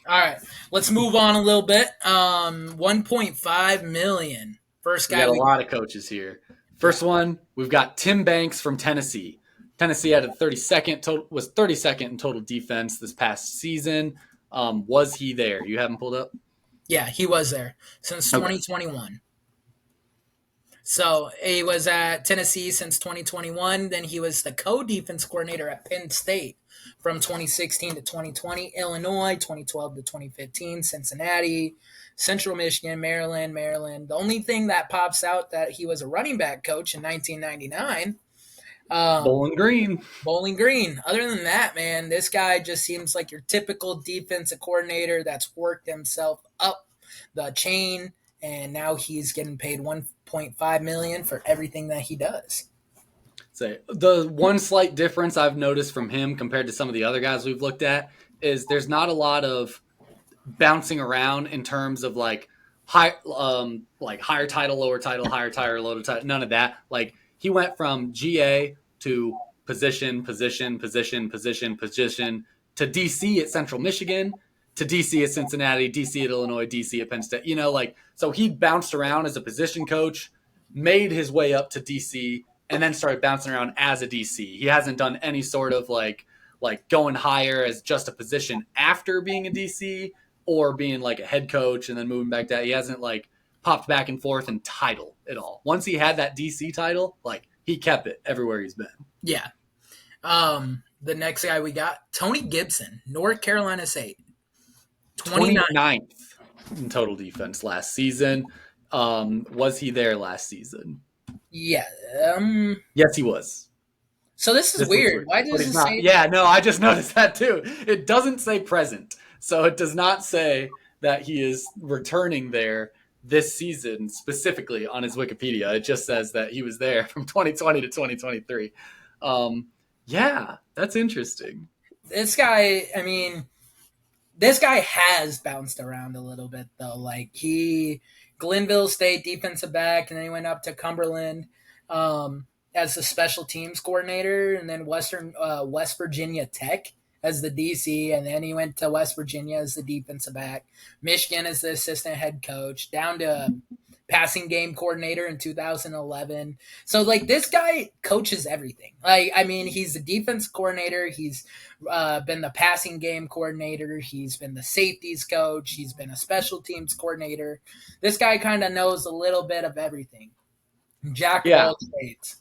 All right, let's move on a little bit. 1.5 million. First guy. We got a lot of coaches here. First one, we've got Tim Banks from Tennessee. Tennessee had was 32nd in total defense this past season. Was he there? You haven't pulled up? Yeah, he was there since 2021. So he was at Tennessee since 2021. Then he was the co-defense coordinator at Penn State from 2016 to 2020, Illinois, 2012 to 2015, Cincinnati, Central Michigan, Maryland. The only thing that pops out that he was a running back coach in 1999. Bowling Green. Other than that, man, this guy just seems like your typical defensive coordinator that's worked himself up the chain, and now he's getting paid $1.5 million for everything that he does. So the one slight difference I've noticed from him compared to some of the other guys we've looked at is there's not a lot of bouncing around in terms of like higher title, lower title, higher title, lower title. None of that. Like, he went from GA to position to DC at Central Michigan, to DC at Cincinnati, DC at Illinois, DC at Penn State. So he bounced around as a position coach, made his way up to DC, and then started bouncing around as a DC. He hasn't done any sort of like going higher as just a position after being a DC, or being like a head coach and then moving back down. He hasn't like popped back and forth in title at all. Once he had that DC title, like, he kept it everywhere he's been. Yeah. The next guy we got, Tony Gibson, North Carolina State. 29th in total defense last season. Was he there last season? Yeah. Yes, he was. So this is weird. Why does it say? Yeah, no, I just noticed that too. It doesn't say present. So it does not say that he is returning there this season specifically on his Wikipedia. It just says that he was there from 2020 to 2023. Yeah, that's interesting. This guy has bounced around a little bit though. Like, Glenville State defensive back, and then he went up to Cumberland as the special teams coordinator, and then West Virginia Tech as the DC, and then he went to West Virginia as the defensive back, Michigan as the assistant head coach, down to passing game coordinator in 2011. So, like, this guy coaches everything. Like, I mean, he's the defense coordinator. He's been the passing game coordinator. He's been the safeties coach. He's been a special teams coordinator. This guy kind of knows a little bit of everything. Jack of all trades.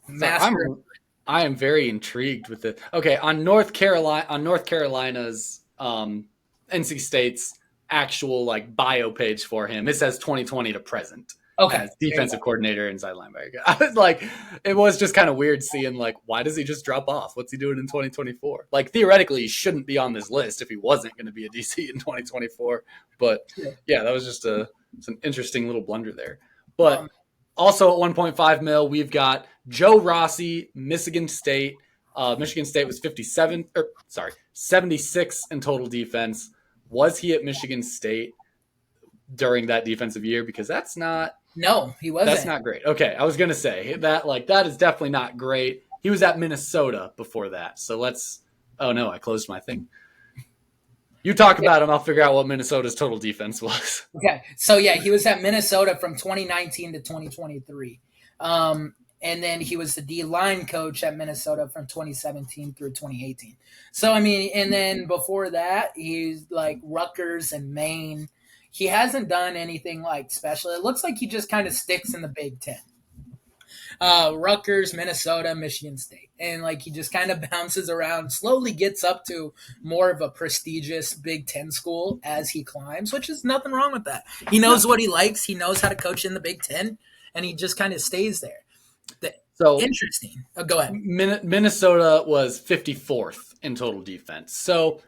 Master. I am very intrigued with it. Okay, on North Carolina's NC State's actual like bio page for him, it says 2020 to present. Okay, as defensive coordinator, inside linebacker. I was like, it was just kind of weird seeing like, why does he just drop off? What's he doing in 2024? Like, theoretically, he shouldn't be on this list if he wasn't going to be a DC in 2024. But yeah, that was just an interesting little blunder there. But also at 1.5 mil, we've got Joe Rossi, Michigan State, Michigan State was 76 in total defense. Was he at Michigan State during that defensive year? Because No, he that's wasn't. not great. Okay, I was gonna say that is definitely not great. He was at Minnesota before that. So let's. Oh no, I closed my thing. You talk about him. I'll figure out what Minnesota's total defense was. Okay, so yeah, he was at Minnesota from 2019 to 2023. And then he was the D line coach at Minnesota from 2017 through 2018. So I mean, and then before that, he's like Rutgers and Maine. He hasn't done anything like special. It looks like he just kind of sticks in the Big Ten. Rutgers, Minnesota, Michigan State. And like he just kind of bounces around, slowly gets up to more of a prestigious Big Ten school as he climbs, which is nothing wrong with that. He knows what he likes. He knows how to coach in the Big Ten, and he just kind of stays there. So Interesting. Go ahead. Minnesota was 54th in total defense. So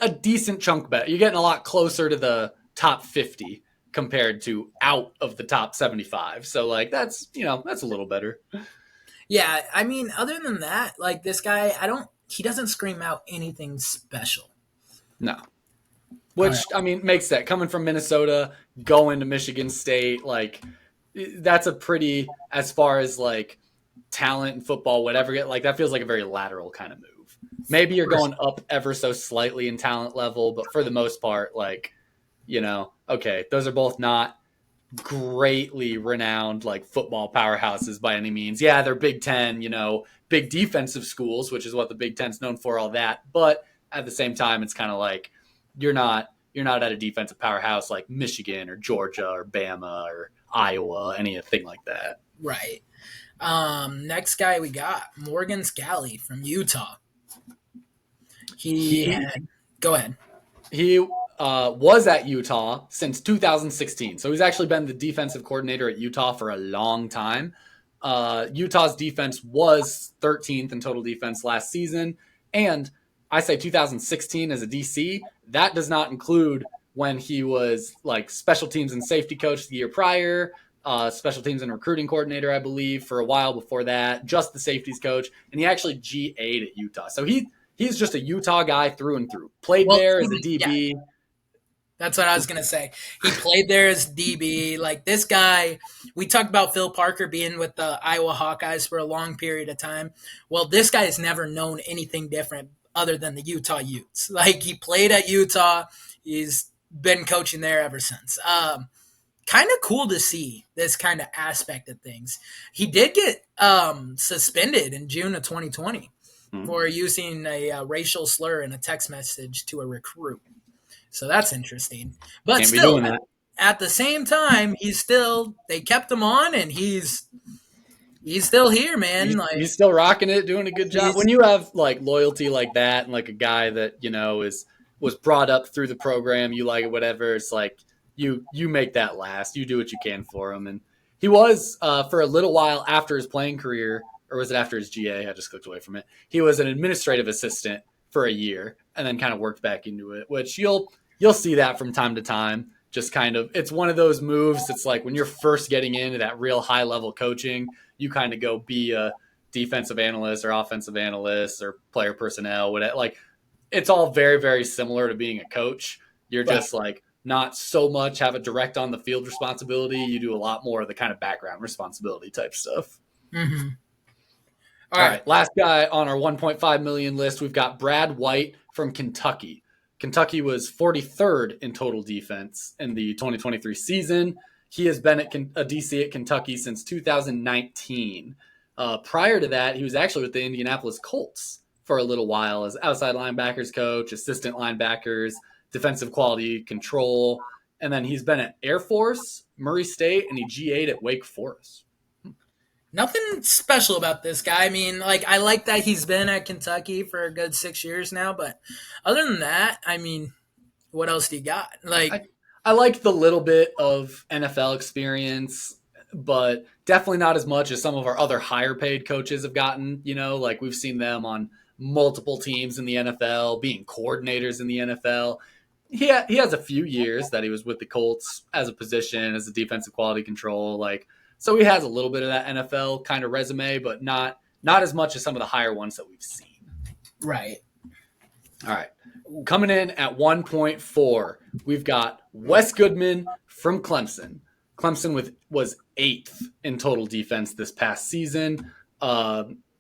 a decent chunk better. You're getting a lot closer to the top 50 compared to out of the top 75. So like that's a little better. Yeah, I mean, other than that, like this guy, he doesn't scream out anything special. No. Which I mean makes that coming from Minnesota going to Michigan State, like that's a pretty, as far as like talent in football, whatever, like that feels like a very lateral kind of move. Maybe you're going up ever so slightly in talent level, but for the most part, like, okay, those are both not greatly renowned like football powerhouses by any means. Yeah, they're Big Ten, big defensive schools, which is what the Big Ten's known for, all that. But at the same time, it's kind of like you're not at a defensive powerhouse like Michigan or Georgia or Bama or Iowa, anything like that. Right. Next guy we got Morgan Scalley from Utah. Go ahead. He was at Utah since 2016. So he's actually been the defensive coordinator at Utah for a long time. Utah's defense was 13th in total defense last season. And I say 2016 as a DC, that does not include when he was like special teams and safety coach the year prior, special teams and recruiting coordinator, I believe, for a while before that, just the safeties coach. And he actually GA'd at Utah. So he's just a Utah guy through and through. Played there as a DB. Yeah. That's what I was going to say. He played there as DB. Like this guy, we talked about Phil Parker being with the Iowa Hawkeyes for a long period of time. Well, this guy has never known anything different other than the Utah Utes. Like he played at Utah. He's been coaching there ever since. Kind of cool to see this kind of aspect of things. He did get suspended in June of 2020 for using a racial slur in a text message to a recruit. So that's interesting. But Can't still, be doing that. At the same time, they kept him on, and he's still here, man. He's still rocking it, doing a good job. When you have like loyalty like that, and like a guy that was brought up through the program, you like it, whatever. It's like you make that last. You do what you can for him, and he was for a little while after his playing career, or was it after his GA? I just clicked away from it. He was an administrative assistant for a year, and then kind of worked back into it, which you'll see that from time to time. Just kind of, it's one of those moves. It's like when you're first getting into that real high level coaching, you kind of go be a defensive analyst or offensive analyst or player personnel, whatever. Like it's all very, very similar to being a coach. You're just like not so much have a direct on the field responsibility. You do a lot more of the kind of background responsibility type stuff. Mm-hmm. All right. Last guy on our 1.5 million list, we've got Brad White from Kentucky. Kentucky was 43rd in total defense in the 2023 season. He has been a DC at Kentucky since 2019. Prior to that, he was actually with the Indianapolis Colts for a little while as outside linebackers coach, assistant linebackers, defensive quality control. And then he's been at Air Force, Murray State, and he GA'd at Wake Forest. Nothing special about this guy. I mean, like, I like that he's been at Kentucky for a good 6 years now, but other than that, I mean, what else do you got? Like, I like the little bit of NFL experience, but definitely not as much as some of our other higher paid coaches have gotten. Like we've seen them on multiple teams in the NFL, being coordinators in the NFL. He has a few years that he was with the Colts as a position, as a defensive quality control, like. So he has a little bit of that NFL kind of resume, but not not as much as some of the higher ones that we've seen. Right. All right. Coming in at 1.4, we've got Wes Goodman from Clemson. Clemson was 8th in total defense this past season.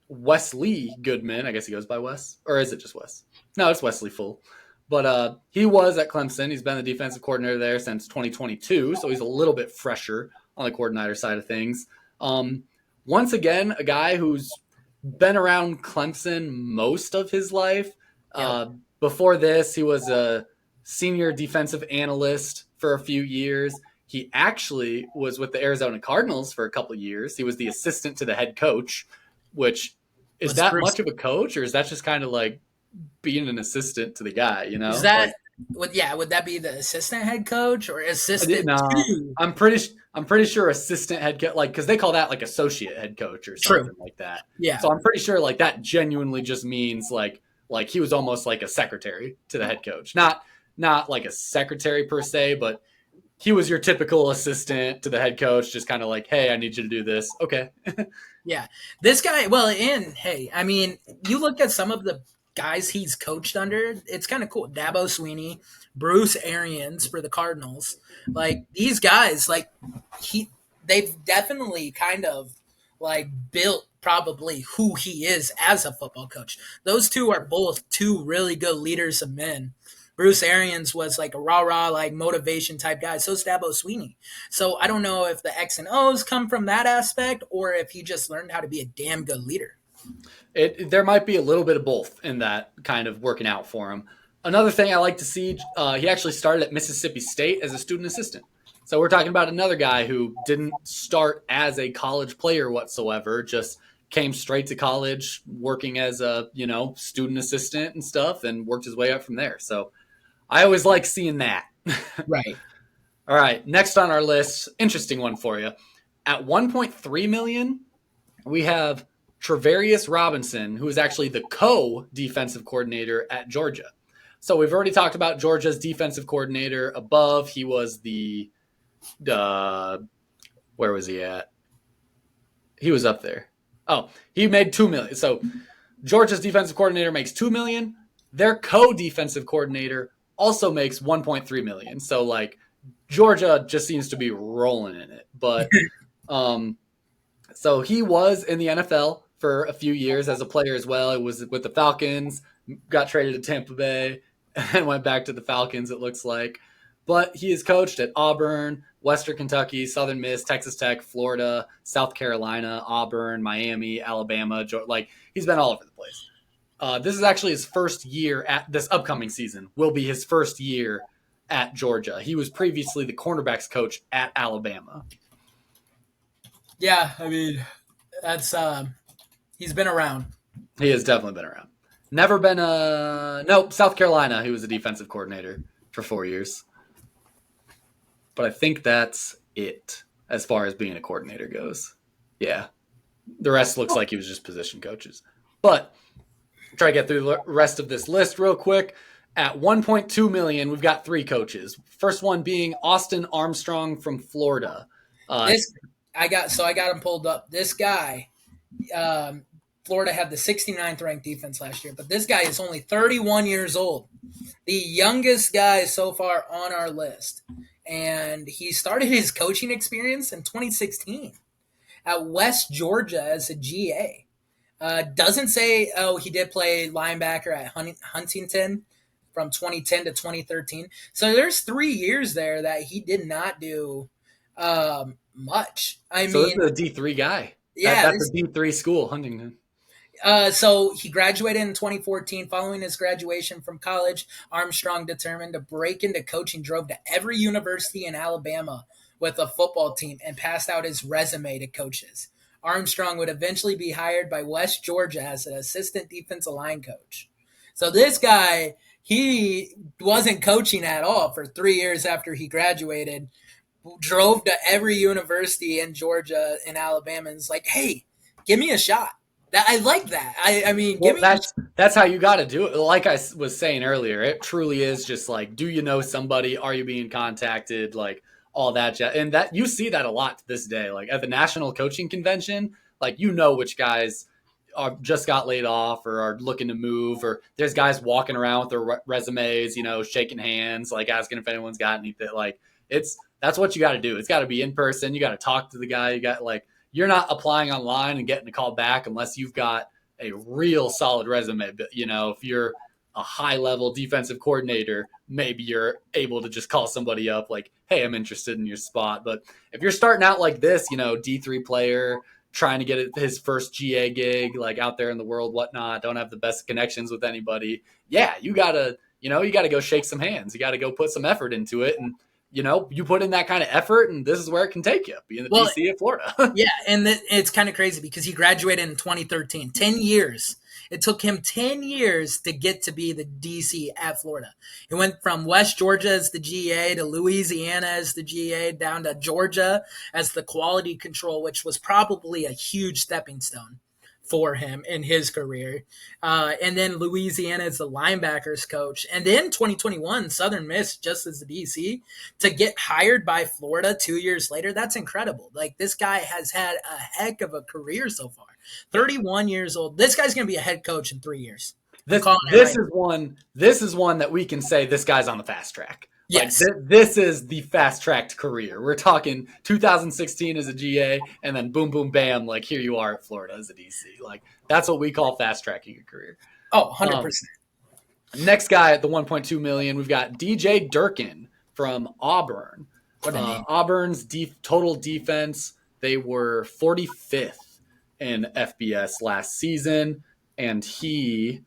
Wesley Goodman, I guess he goes by Wes, or is it just Wes? No, it's Wesley Full. But he was at Clemson. He's been the defensive coordinator there since 2022, so he's a little bit fresher on the coordinator side of things. Once again, a guy who's been around Clemson most of his life. Yep. Before this, he was a senior defensive analyst for a few years. He actually was with the Arizona Cardinals for a couple of years. He was the assistant to the head coach, which is that much of a coach, or is that just kind of like being an assistant to the guy, you know? Is that would that be the assistant head coach or assistant to? I'm pretty sure assistant head coach, like, because they call that like associate head coach or something like that. Yeah. So I'm pretty sure like that genuinely just means like he was almost like a secretary to the head coach, not like a secretary per se, but he was your typical assistant to the head coach, just kind of like, hey, I need you to do this. Okay. Yeah. This guy, well, and hey, I mean, you look at some of the guys he's coached under, it's kind of cool. Dabo Sweeney, Bruce Arians for the Cardinals. Like these guys, like they've definitely kind of like built probably who he is as a football coach. Those two are both two really good leaders of men. Bruce Arians was like a rah-rah, like motivation type guy. So is Dabo Sweeney. So I don't know if the X and O's come from that aspect or if he just learned how to be a damn good leader. There might be a little bit of both in that kind of working out for him. Another thing I like to see, he actually started at Mississippi State as a student assistant. So we're talking about another guy who didn't start as a college player whatsoever, just came straight to college working as a, student assistant and stuff and worked his way up from there. So I always like seeing that. Right. All right. Next on our list, interesting one for you. At 1.3 million, we have Travarius Robinson, who is actually the co-defensive coordinator at Georgia. So we've already talked about Georgia's defensive coordinator above. He was the where was he at? He was up there. Oh, he made $2 million. So Georgia's defensive coordinator makes $2 million. Their co-defensive coordinator also makes $1.3 million. So like Georgia just seems to be rolling in it. But so he was in the NFL for a few years as a player as well. It was with the Falcons, got traded to Tampa Bay, and went back to the Falcons, it looks like. But he has coached at Auburn, Western Kentucky, Southern Miss, Texas Tech, Florida, South Carolina, Auburn, Miami, Alabama. Like, he's been all over the place. This is actually his first year at this upcoming season, will be his first year at Georgia. He was previously the cornerbacks coach at Alabama. Yeah, I mean, that's he's been around. He has definitely been around. Never been South Carolina, he was a defensive coordinator for 4 years. But I think that's it as far as being a coordinator goes. Yeah. The rest looks like he was just position coaches. But try to get through the rest of this list real quick. At 1.2 million, we've got 3 coaches. First one being Austin Armstrong from Florida. I got him pulled up. This guy, Florida had the 69th ranked defense last year, but this guy is only 31 years old. The youngest guy so far on our list. And he started his coaching experience in 2016 at West Georgia as a GA. Doesn't say, he did play linebacker at Huntington from 2010 to 2013. So there's 3 years there that he did not do much. So this is a D3 guy. Yeah. That's a D3 school, Huntington. So he graduated in 2014. Following his graduation from college, Armstrong, determined to break into coaching, drove to every university in Alabama with a football team and passed out his resume to coaches. Armstrong would eventually be hired by West Georgia as an assistant defensive line coach. So this guy, he wasn't coaching at all for 3 years after he graduated, drove to every university in Georgia and Alabama and was like, hey, give me a shot. I like that. I mean, that's how you got to do it. Like I was saying earlier, it truly is just like, do you know somebody? Are you being contacted? Like all that. And that you see that a lot to this day. Like at the National Coaching Convention, like which guys just got laid off or are looking to move, or there's guys walking around with their resumes, shaking hands, like asking if anyone's got anything. Like that's what you got to do. It's got to be in person. You got to talk to the guy. You got you're not applying online and getting a call back unless you've got a real solid resume. But if you're a high level defensive coordinator, maybe you're able to just call somebody up like, hey, I'm interested in your spot. But if you're starting out like this, D3 player, trying to get his first GA gig, like out there in the world, whatnot, don't have the best connections with anybody. Yeah, you gotta go shake some hands. You gotta go put some effort into it. And, you put in that kind of effort and this is where it can take you, being the DC of Florida. Yeah, and it's kind of crazy because he graduated in 2013. 10 years. It took him 10 years to get to be the DC at Florida. He went from West Georgia as the GA to Louisiana as the GA down to Georgia as the quality control, which was probably a huge stepping stone for him in his career. And then Louisiana as the linebackers coach. And then 2021, Southern Miss just as the DC. To get hired by Florida 2 years later, that's incredible. Like, this guy has had a heck of a career so far. 31 years old. This guy's going to be a head coach in 3 years. This is one that we can say this guy's on the fast track. Yes. This is the fast-tracked career. We're talking 2016 as a GA, and then boom, boom, bam, like here you are at Florida as a DC. Like, that's what we call fast-tracking a career. Oh, 100%. Next guy at the 1.2 million, we've got DJ Durkin from Auburn. Auburn's total defense, they were 45th in FBS last season, and he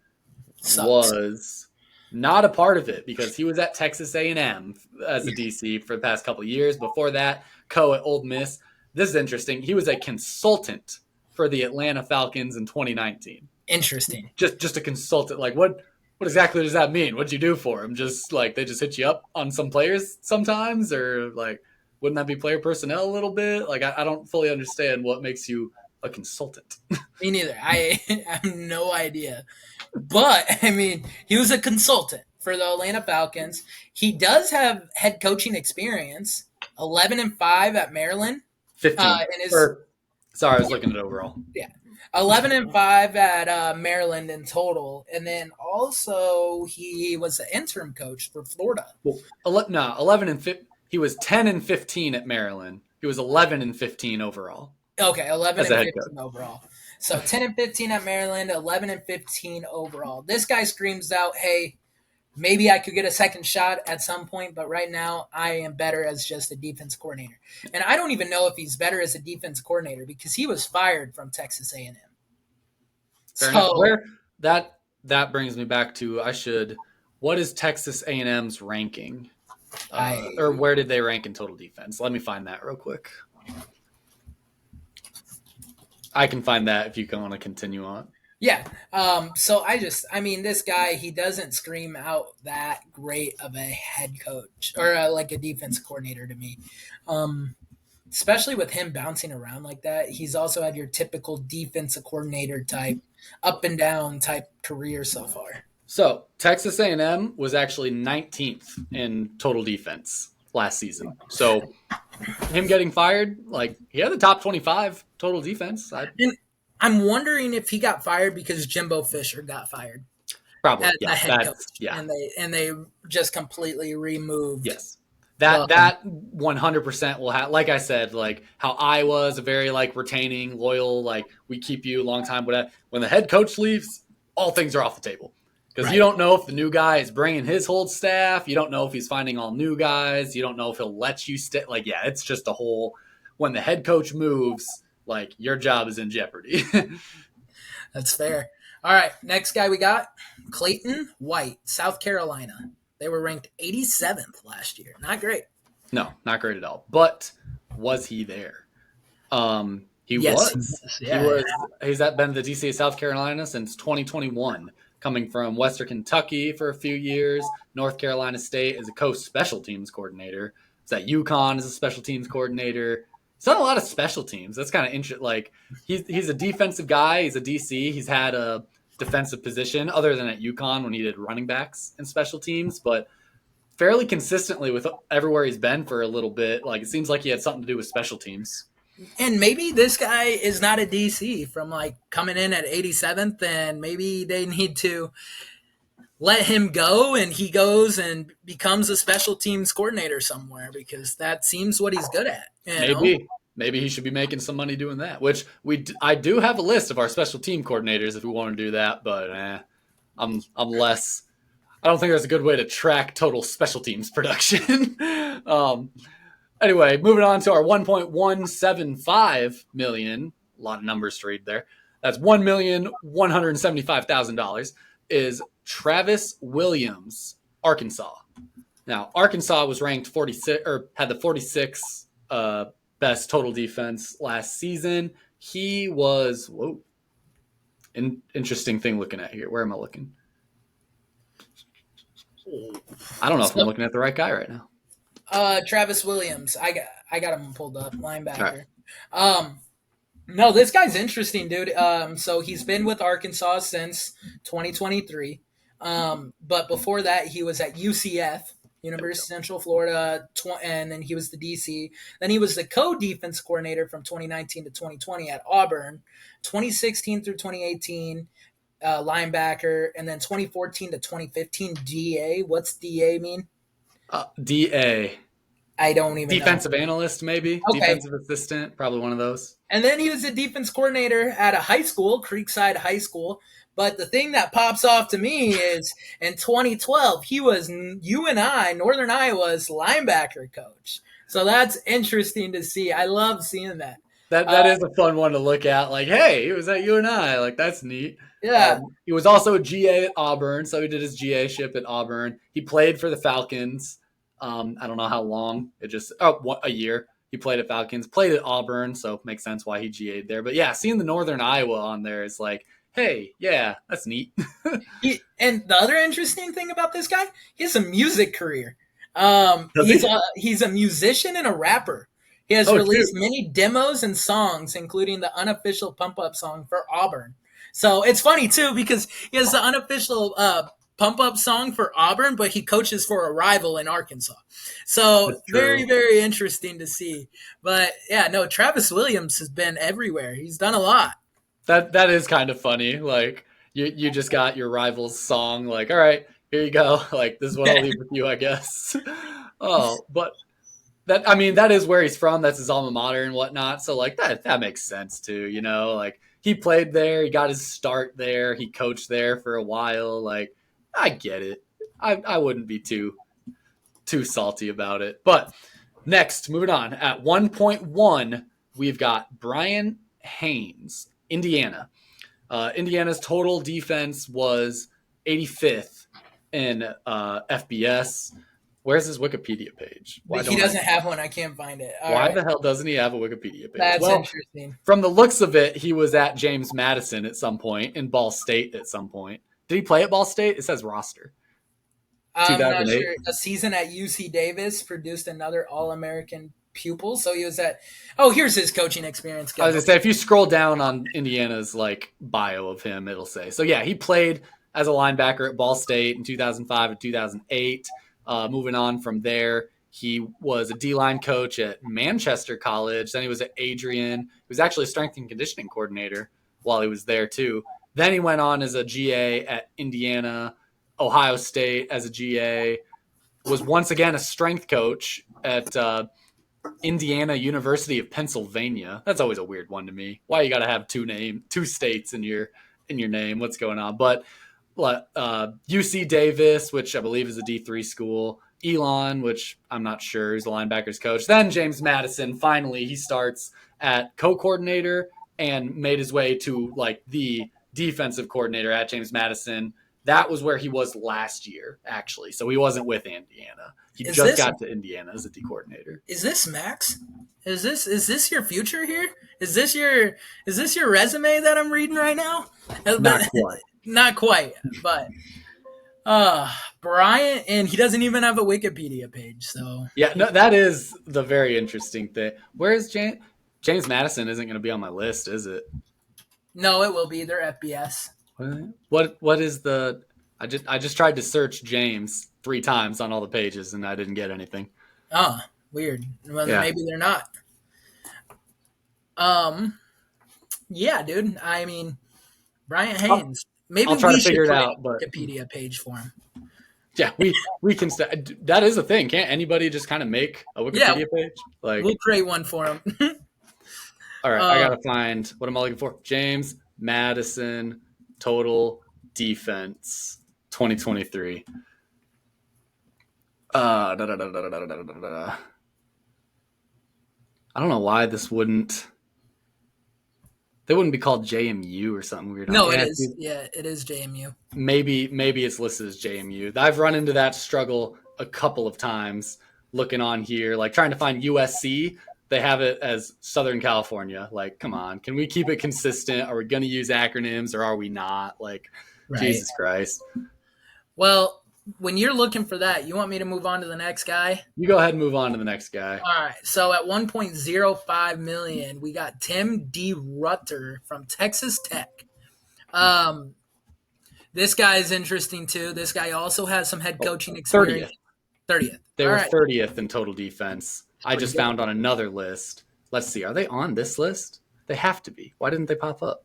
was not a part of it because he was at Texas A&M as a DC for the past couple of years. Before that, at Ole Miss. This is interesting. He was a consultant for the Atlanta Falcons in 2019. Interesting. Just a consultant. Like, what exactly does that mean? What'd you do for him? Just like they just hit you up on some players sometimes, or like wouldn't that be player personnel a little bit? Like, I don't fully understand what makes you a consultant. Me neither. I have no idea. But, I mean, he was a consultant for the Atlanta Falcons. He does have head coaching experience. 11-5 at Maryland. 15. Sorry, I was looking at overall. Yeah. 11-5 at Maryland in total. And then also he was the interim coach for Florida. Well, 11 and 15. He was 10-15 at Maryland. He was 11-15 overall. Okay, 11-15 overall. So 10-15 at Maryland, 11-15 overall. This guy screams out, hey, maybe I could get a second shot at some point, but right now I am better as just a defense coordinator. And I don't even know if he's better as a defense coordinator because he was fired from Texas A&M. So that brings me back to what is Texas A&M's ranking? Or where did they rank in total defense? Let me find that real quick. I can find that if you want to continue on. Yeah. So this guy, he doesn't scream out that great of a head coach or like a defense coordinator to me. Especially with him bouncing around like that. He's also had your typical defensive coordinator type, up and down type career so far. So Texas A&M was actually 19th in total defense last season. So him getting fired, like he had the top 25 total defense. I'm wondering if he got fired because Jimbo Fisher got fired. Probably, as the head coach. Yeah. And they just completely removed. Yes. That 100% will have, like I said, like how I was a very like retaining, loyal, like we keep you a long time. But when the head coach leaves, all things are off the table. Because you don't know if the new guy is bringing his whole staff. You don't know if he's finding all new guys. You don't know if he'll let you stay. Like, yeah, it's just a whole – when the head coach moves, like, your job is in jeopardy. That's fair. All right, next guy we got, Clayton White, South Carolina. They were ranked 87th last year. Not great. No, not great at all. But was he there? He was. Yeah. He's been the DC of South Carolina since 2021. Coming from Western Kentucky for a few years, North Carolina State as a co-special teams coordinator. He's at UConn as a special teams coordinator. He's done a lot of special teams. That's kind of interesting. Like he's a defensive guy. He's a DC. He's had a defensive position other than at UConn when he did running backs and special teams, but fairly consistently with everywhere he's been for a little bit. Like it seems like he had something to do with special teams. And maybe this guy is not a DC from like coming in at 87th, and maybe they need to let him go and he goes and becomes a special teams coordinator somewhere because that seems what he's good at, you know? Maybe he should be making some money doing that. Which I do have a list of our special team coordinators if we want to do that, but I'm less. I don't think there's a good way to track total special teams production. Anyway, moving on to our 1.175 million. A lot of numbers to read there. That's $1,175,000. Is Travis Williams, Arkansas. Now, Arkansas was ranked 46 or had the 46 best total defense last season. He was interesting thing looking at here. Where am I looking? I don't know if I'm looking at the right guy right now. Travis Williams. I got him pulled up, linebacker. Right. No, this guy's interesting, dude. So he's been with Arkansas since 2023. But before that, he was at UCF, University of Central Florida, and then he was the DC. Then he was the co-defense coordinator from 2019 to 2020 at Auburn, 2016 through 2018, linebacker, and then 2014 to 2015 DA. What's DA mean? DA. I don't even defensive know. Analyst, maybe. Okay. Defensive assistant, probably one of those. And then he was a defense coordinator at a high school, Creekside High School. But the thing that pops off to me is in 2012, he was UNI, Northern Iowa's linebacker coach. So that's interesting to see. I love seeing that. That is a fun one to look at. Like, hey, he was at UNI. Like, that's neat. Yeah. He was also a GA at Auburn, so he did his GA ship at Auburn. He played for the Falcons. I don't know how long. A year. He played at Falcons, played at Auburn, so makes sense why he GA'd there. But yeah, seeing the Northern Iowa on there is like, hey, yeah, that's neat. And the other interesting thing about this guy, he has a music career. He's a musician and a rapper. He has released many demos and songs, including the unofficial Pump Up song for Auburn. So it's funny, too, because he has the unofficial Pump Up song for Auburn, but he coaches for a rival in Arkansas. So very, very interesting to see. But yeah, no, Travis Williams has been everywhere. He's done a lot. That is kind of funny. Like you just got your rival's song. Like, all right, here you go. Like, this is what I'll leave with you, I guess. But that is where he's from. That's his alma mater and whatnot. So like that makes sense too. You know, like he played there. He got his start there. He coached there for a while. Like, I get it. I wouldn't be too salty about it. But next, moving on. At 1.1, we've got Brian Haynes, Indiana. Indiana's total defense was 85th in FBS. Where's his Wikipedia page? He doesn't have one. I can't find it. Why the hell doesn't he have a Wikipedia page? That's interesting. From the looks of it, he was at James Madison at some point, in Ball State at some point. Did he play at Ball State? It says roster. I'm not sure. A season at UC Davis produced another All-American pupil. So he was at. Oh, here's his coaching experience. I was gonna say, if you scroll down on Indiana's like bio of him, it'll say. So yeah, he played as a linebacker at Ball State in 2005 and 2008. Moving on from there, he was a D-line coach at Manchester College. Then he was at Adrian. He was actually a strength and conditioning coordinator while he was there too. Then he went on as a GA at Indiana, Ohio State as a GA, was once again a strength coach at Indiana University of Pennsylvania. That's always a weird one to me. Why you got to have two states in your name? What's going on? But UC Davis, which I believe is a D3 school, Elon, which I'm not sure, who's the linebackers coach. Then James Madison. Finally, he starts at co-coordinator and made his way to like the defensive coordinator at James Madison. That was where he was last year, actually. So he wasn't with Indiana. He just got to Indiana as a D coordinator. Is this Max? Is this your future here? Is this your resume that I'm reading right now? Not quite. Not quite, but Brian, and he doesn't even have a Wikipedia page. So yeah, no, that is the very interesting thing. Where is James? James Madison isn't going to be on my list, is it? No, it will be. They're FBS. What is the? I just tried to search James 3 times on all the pages and I didn't get anything. Oh, weird. Well, yeah. Maybe they're not. Um, yeah, dude. I mean, Bryant I'll, Haynes. Maybe I'll try to we should figure it create out, but a Wikipedia page for him. yeah, we can. That is a thing. Can't anybody just kind of make a Yeah, Wikipedia page? Like, we'll create one for him. all right, I uh, gotta find what am I looking for? James Madison total defense 2023. Da, da, da, da, da, da, da, da, da. I don't know why this wouldn't. They wouldn't be called JMU or something weird. no, it Yeah, is. Yeah, it is JMU. maybe it's listed as JMU. I've run into that struggle a couple of times looking on here, like trying to find USC. They have it as Southern California. Like, come on, can we keep it consistent? Are we going to use acronyms or are we not? Like, Right. Jesus Christ. Well, when you're looking for that, you want me to move on to the next guy? You go ahead and move on to the next guy. All right. So at 1.05 million, we got Tim D. Rutter from Texas Tech. Um, this guy is interesting too. This guy also has some head Oh, coaching experience. 30th. 30th. They All were right. 30th in total defense. I Pretty just good. found on another list. Let's see. Are they on this list? They have to be. Why didn't they pop up?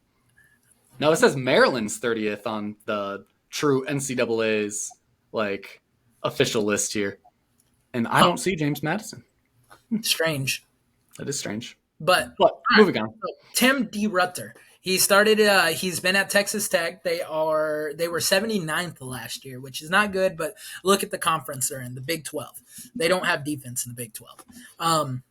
No, it says Maryland's 30th on the true NCAA's like official list here. And I Huh. don't see James Madison. Strange. That is strange. But But all right. moving on. So, Tim D. Rutter. He started. He's been at Texas Tech. They were 79th last year, which is not good. But look at the conference they're in, the Big 12. They don't have defense in the Big 12.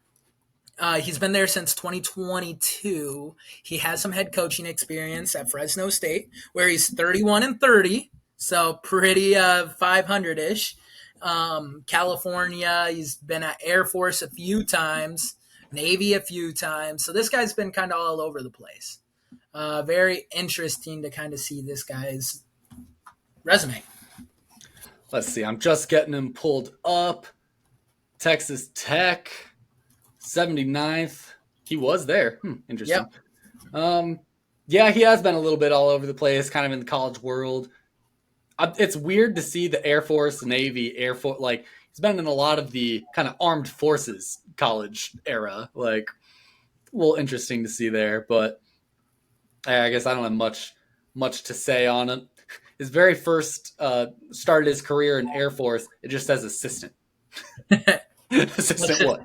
He's been there since 2022. He has some head coaching experience at Fresno State, where he's 31-30, so pretty 500 ish. California, he's been at Air Force a few times, Navy a few times. So this guy's been kind of all over the place. Very interesting to kind of see this guy's resume. Let's see. I'm just getting him pulled up. Texas Tech, 79th. He was there. Interesting. Yep. Yeah, he has been a little bit all over the place, kind of in the college world. It's weird to see the Air Force, Navy, Air Force. Like, he's been in a lot of the kind of armed forces college era. Like, a little interesting to see there. But I guess I don't have much to say on him. His very first started his career in Air Force. It just says assistant. Assistant what?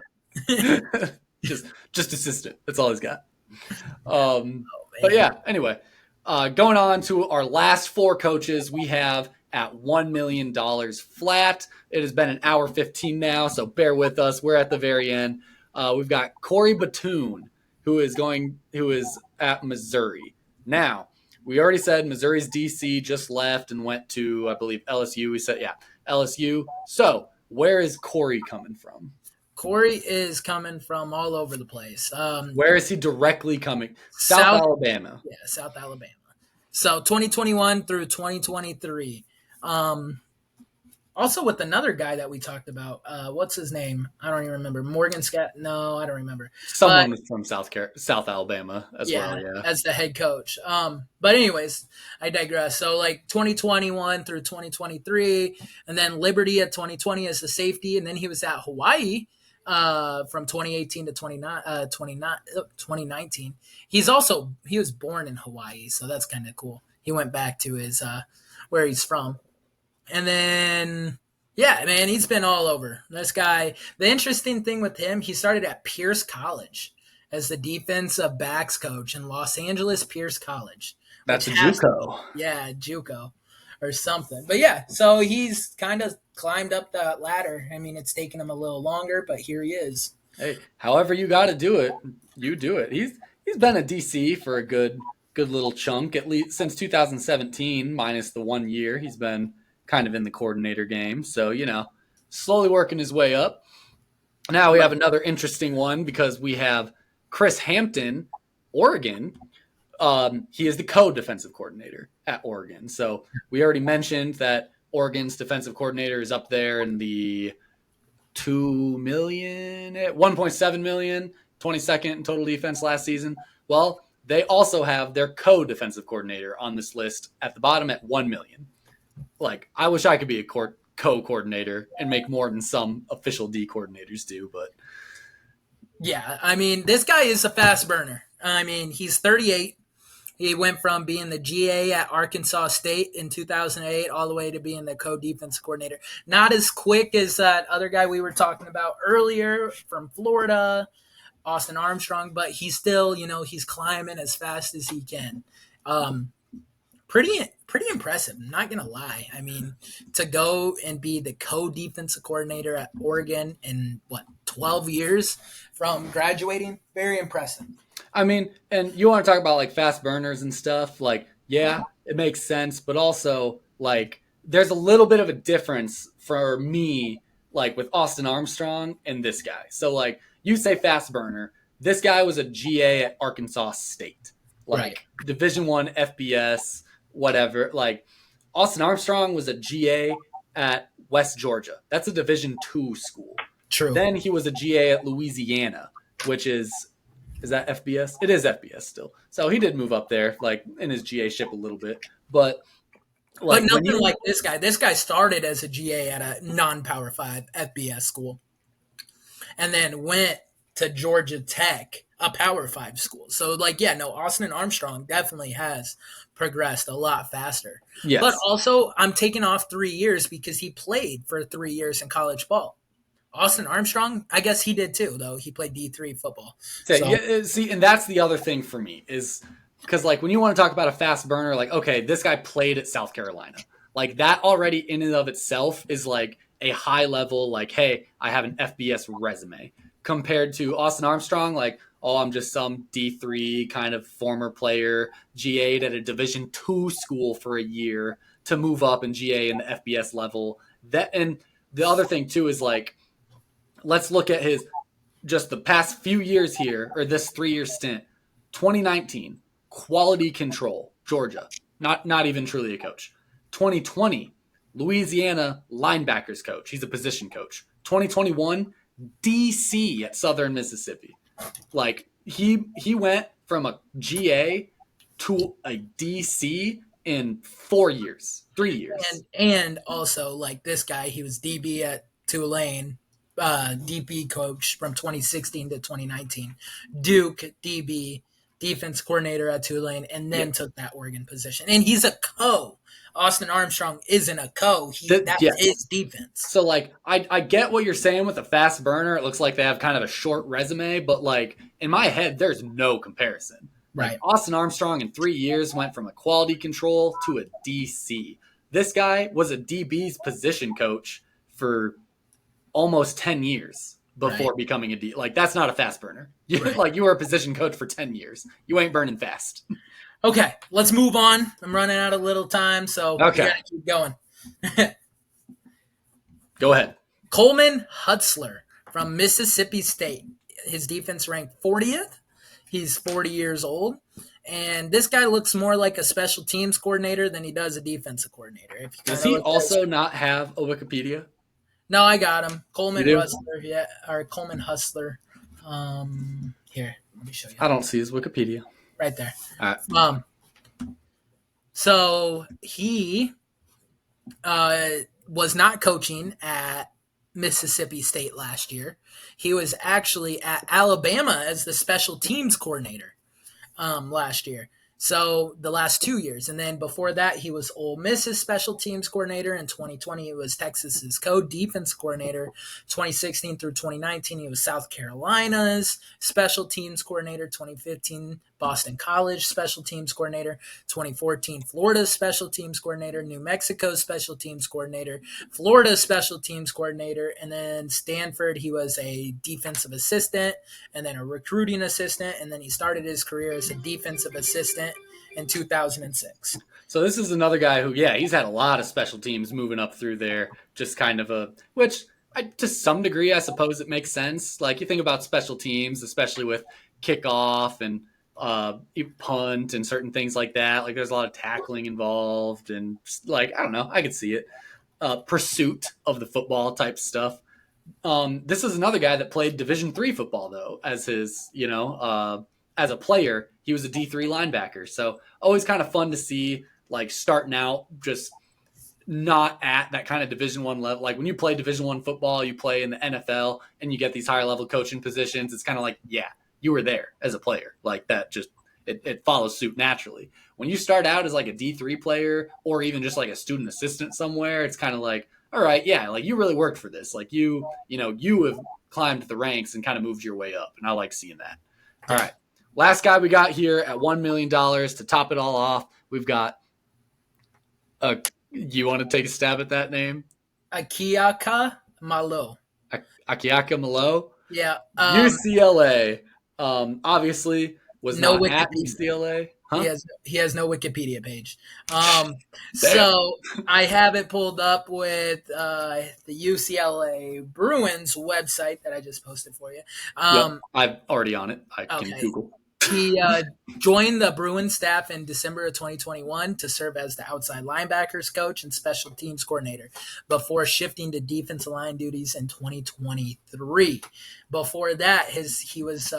just assistant. That's all he's got. But yeah, anyway, going on to our last four coaches, we have at $1 million flat. It has been an hour 15 now, so bear with us. We're at the very end. We've got Corey Batoon, who is at Missouri. Now, we already said Missouri's DC just left and went to, I believe, LSU. We said, yeah, LSU. So, where is Corey coming from? Corey is coming from all over the place. Where is he directly coming? South Alabama. Yeah, South Alabama. So 2021 through 2023. Also with another guy that we talked about. What's his name? I don't even remember. Morgan Scott? No, I don't remember. Someone was from South Alabama as well. Yeah, as the head coach. But anyways, I digress. So like 2021 through 2023, and then Liberty at 2020 as the safety, and then he was at Hawaii from 2018 to 2019. He was born in Hawaii, so that's kind of cool. He went back to his where he's from. And then, yeah, man, he's been all over. This guy, the interesting thing with him, he started at Pierce College as the defensive backs coach in Los Angeles Pierce College. That's a JUCO. Yeah, JUCO or something. But yeah, so he's kind of climbed up that ladder. I mean, it's taken him a little longer, but here he is. Hey, however you got to do it, you do it. He's been at DC for a good little chunk, at least since 2017, minus the 1 year. He's been kind of in the coordinator game. So, slowly working his way up. Now we have another interesting one because we have Chris Hampton, Oregon. He is the co-defensive coordinator at Oregon. So we already mentioned that Oregon's defensive coordinator is up there in the 1.7 million, 22nd in total defense last season. Well, they also have their co-defensive coordinator on this list at the bottom at 1 million. Like, I wish I could be a co-coordinator and make more than some official D coordinators do, but yeah, I mean, this guy is a fast burner. I mean, he's 38. He went from being the GA at Arkansas State in 2008 all the way to being the co-defense coordinator. Not as quick as that other guy we were talking about earlier from Florida, Austin Armstrong, but he's still, he's climbing as fast as he can. Um, pretty impressive. I'm not gonna lie. I mean, to go and be the co-defensive coordinator at Oregon in 12 years from graduating, very impressive. I mean, and you want to talk about like fast burners and stuff, like, yeah, it makes sense, but also like there's a little bit of a difference for me, like with Austin Armstrong and this guy. So like you say fast burner, this guy was a GA at Arkansas State, like Right. Division I FBS, whatever. Like Austin Armstrong was a GA at West Georgia. That's a Division II school. True. Then he was a GA at Louisiana, which is that FBS? It is FBS still. So he did move up there, like in his GA ship a little bit. But like nothing like this guy. This guy started as a GA at a non-Power 5 FBS school and then went to Georgia Tech, a Power 5 school. So like, yeah, no, Austin Armstrong definitely has progressed a lot faster. Yes. But also I'm taking off 3 years because he played for 3 years in college ball. Austin Armstrong, I guess he did too, though. He played D3 football. Yeah, see, and that's the other thing for me is because, like, when you want to talk about a fast burner, like, okay, this guy played at South Carolina. Like, that already in and of itself is like a high level, like, hey, I have an FBS resume. Compared to Austin Armstrong, like, oh, I'm just some D3 kind of former player, GA'd at a Division II school for a year to move up and GA in the FBS level. And the other thing, too, is like, let's look at just the past few years here, or this 3-year stint. 2019, quality control, Georgia, not even truly a coach. 2020, Louisiana linebackers coach. He's a position coach. 2021, DC at Southern Mississippi. Like he went from a GA to a DC in 4 years, 3 years. And also like this guy, he was DB at Tulane. DB coach from 2016 to 2019, Duke DB defense coordinator at Tulane, and then took that Oregon position. And he's a co. Austin Armstrong isn't a co. That's his defense. So like I get what you're saying with a fast burner. It looks like they have kind of a short resume, but like in my head, there's no comparison. Right. Like Austin Armstrong in 3 years went from a quality control to a DC. This guy was a DB's position coach for almost 10 years before becoming a D. Like, that's not a fast burner. Like, you were a position coach for 10 years. You ain't burning fast. Okay, let's move on. I'm running out of little time, so we gotta keep going. Go ahead. Coleman Hutzler from Mississippi State. His defense ranked 40th. He's 40 years old. And this guy looks more like a special teams coordinator than he does a defensive coordinator. Does he also not have a Wikipedia? No, I got him. Coleman Hustler, or Coleman Hustler. Here, let me show you. I don't see his Wikipedia. Right there. All right. So he was not coaching at Mississippi State last year. He was actually at Alabama as the special teams coordinator last year. So the last 2 years. And then before that, he was Ole Miss's special teams coordinator. In 2020, he was Texas's co-defense coordinator. 2016 through 2019, he was South Carolina's special teams coordinator. 2015, Boston College special teams coordinator. 2014, Florida's special teams coordinator. New Mexico's special teams coordinator. Florida's special teams coordinator. And then Stanford, he was a defensive assistant and then a recruiting assistant. And then he started his career as a defensive assistant in 2006. So this is another guy who, he's had a lot of special teams moving up through there, just kind of to some degree, I suppose it makes sense. Like you think about special teams, especially with kickoff and punt and certain things like that. Like there's a lot of tackling involved and like, I don't know, I could see it. Pursuit of the football type stuff. This is another guy that played Division III football though, as his, as a player, he was a D3 linebacker. So always kind of fun to see, like starting out just not at that kind of Division I level. Like when you play Division I football, you play in the NFL and you get these higher level coaching positions. It's kind of like, you were there as a player. Like that just it follows suit naturally. When you start out as like a D3 player or even just like a student assistant somewhere, it's kind of like, all right, yeah, like you really worked for this. Like you have climbed the ranks and kind of moved your way up. And I like seeing that. All right. Last guy we got here at $1 million to top it all off. We've got you want to take a stab at that name? Akiaka Malo. Akiaka Malo? Yeah. UCLA. Obviously was No not at Wikipedia. UCLA. Huh? He has no Wikipedia page. So I have it pulled up with the UCLA Bruins website that I just posted for you. Yep, I'm already on it. I can Okay. Google. He joined the Bruins staff in December of 2021 to serve as the outside linebackers coach and special teams coordinator before shifting to defensive line duties in 2023. Before that, he was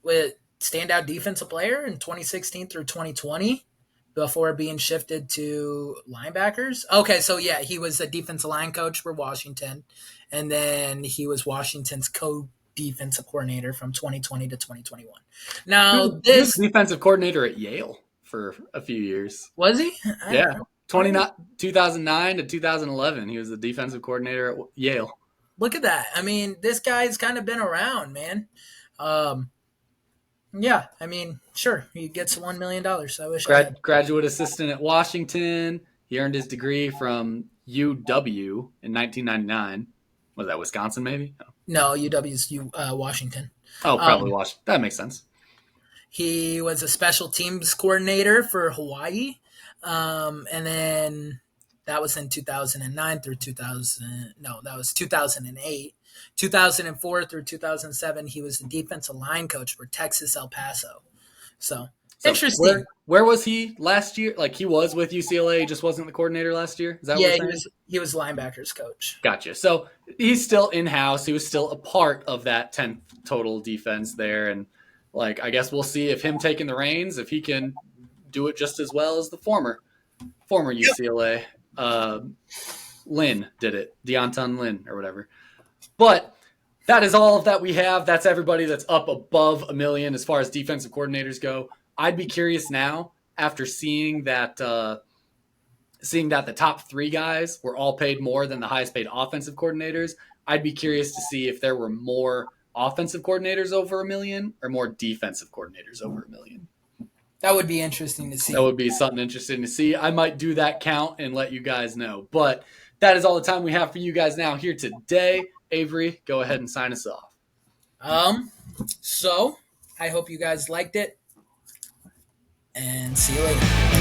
with standout defensive player in 2016 through 2020 before being shifted to linebackers. Okay, so yeah, he was a defensive line coach for Washington, and then he was Washington's co-defensive coordinator from 2020 to 2021. Now, He was defensive coordinator at Yale for a few years. Was he? Yeah. 2009 to 2011, he was the defensive coordinator at Yale. Look at that. I mean, this guy's kind of been around, man. Yeah, I mean, sure, he gets $1 million. I wish graduate assistant at Washington. He earned his degree from UW in 1999. Was that Wisconsin, maybe? No, UW's Washington. Oh, probably Washington. That makes sense. He was a special teams coordinator for Hawaii, and then that was in 2009 through 2000. No, that was 2008. 2004 through 2007, he was the defensive line coach for Texas El Paso. So interesting. Where was he last year? Like he was with UCLA, he just wasn't the coordinator last year. Is that what you're saying? He was linebackers coach. Gotcha. So he's still in house. He was still a part of that 10th total defense there, and like I guess we'll see if him taking the reins, if he can do it just as well as the former UCLA. Lynn did it, Deonton Lynn or whatever. But that is all that we have. That's everybody that's up above $1 million as far as defensive coordinators go. I'd be curious now after seeing that the top three guys were all paid more than the highest paid offensive coordinators. I'd be curious to see if there were more offensive coordinators over $1 million or more defensive coordinators over $1 million. That would be interesting to see. That would be something interesting to see. I might do that count and let you guys know. But that is all the time we have for you guys now here today. Avery, go ahead and sign us off. So I hope you guys liked it, and see you later.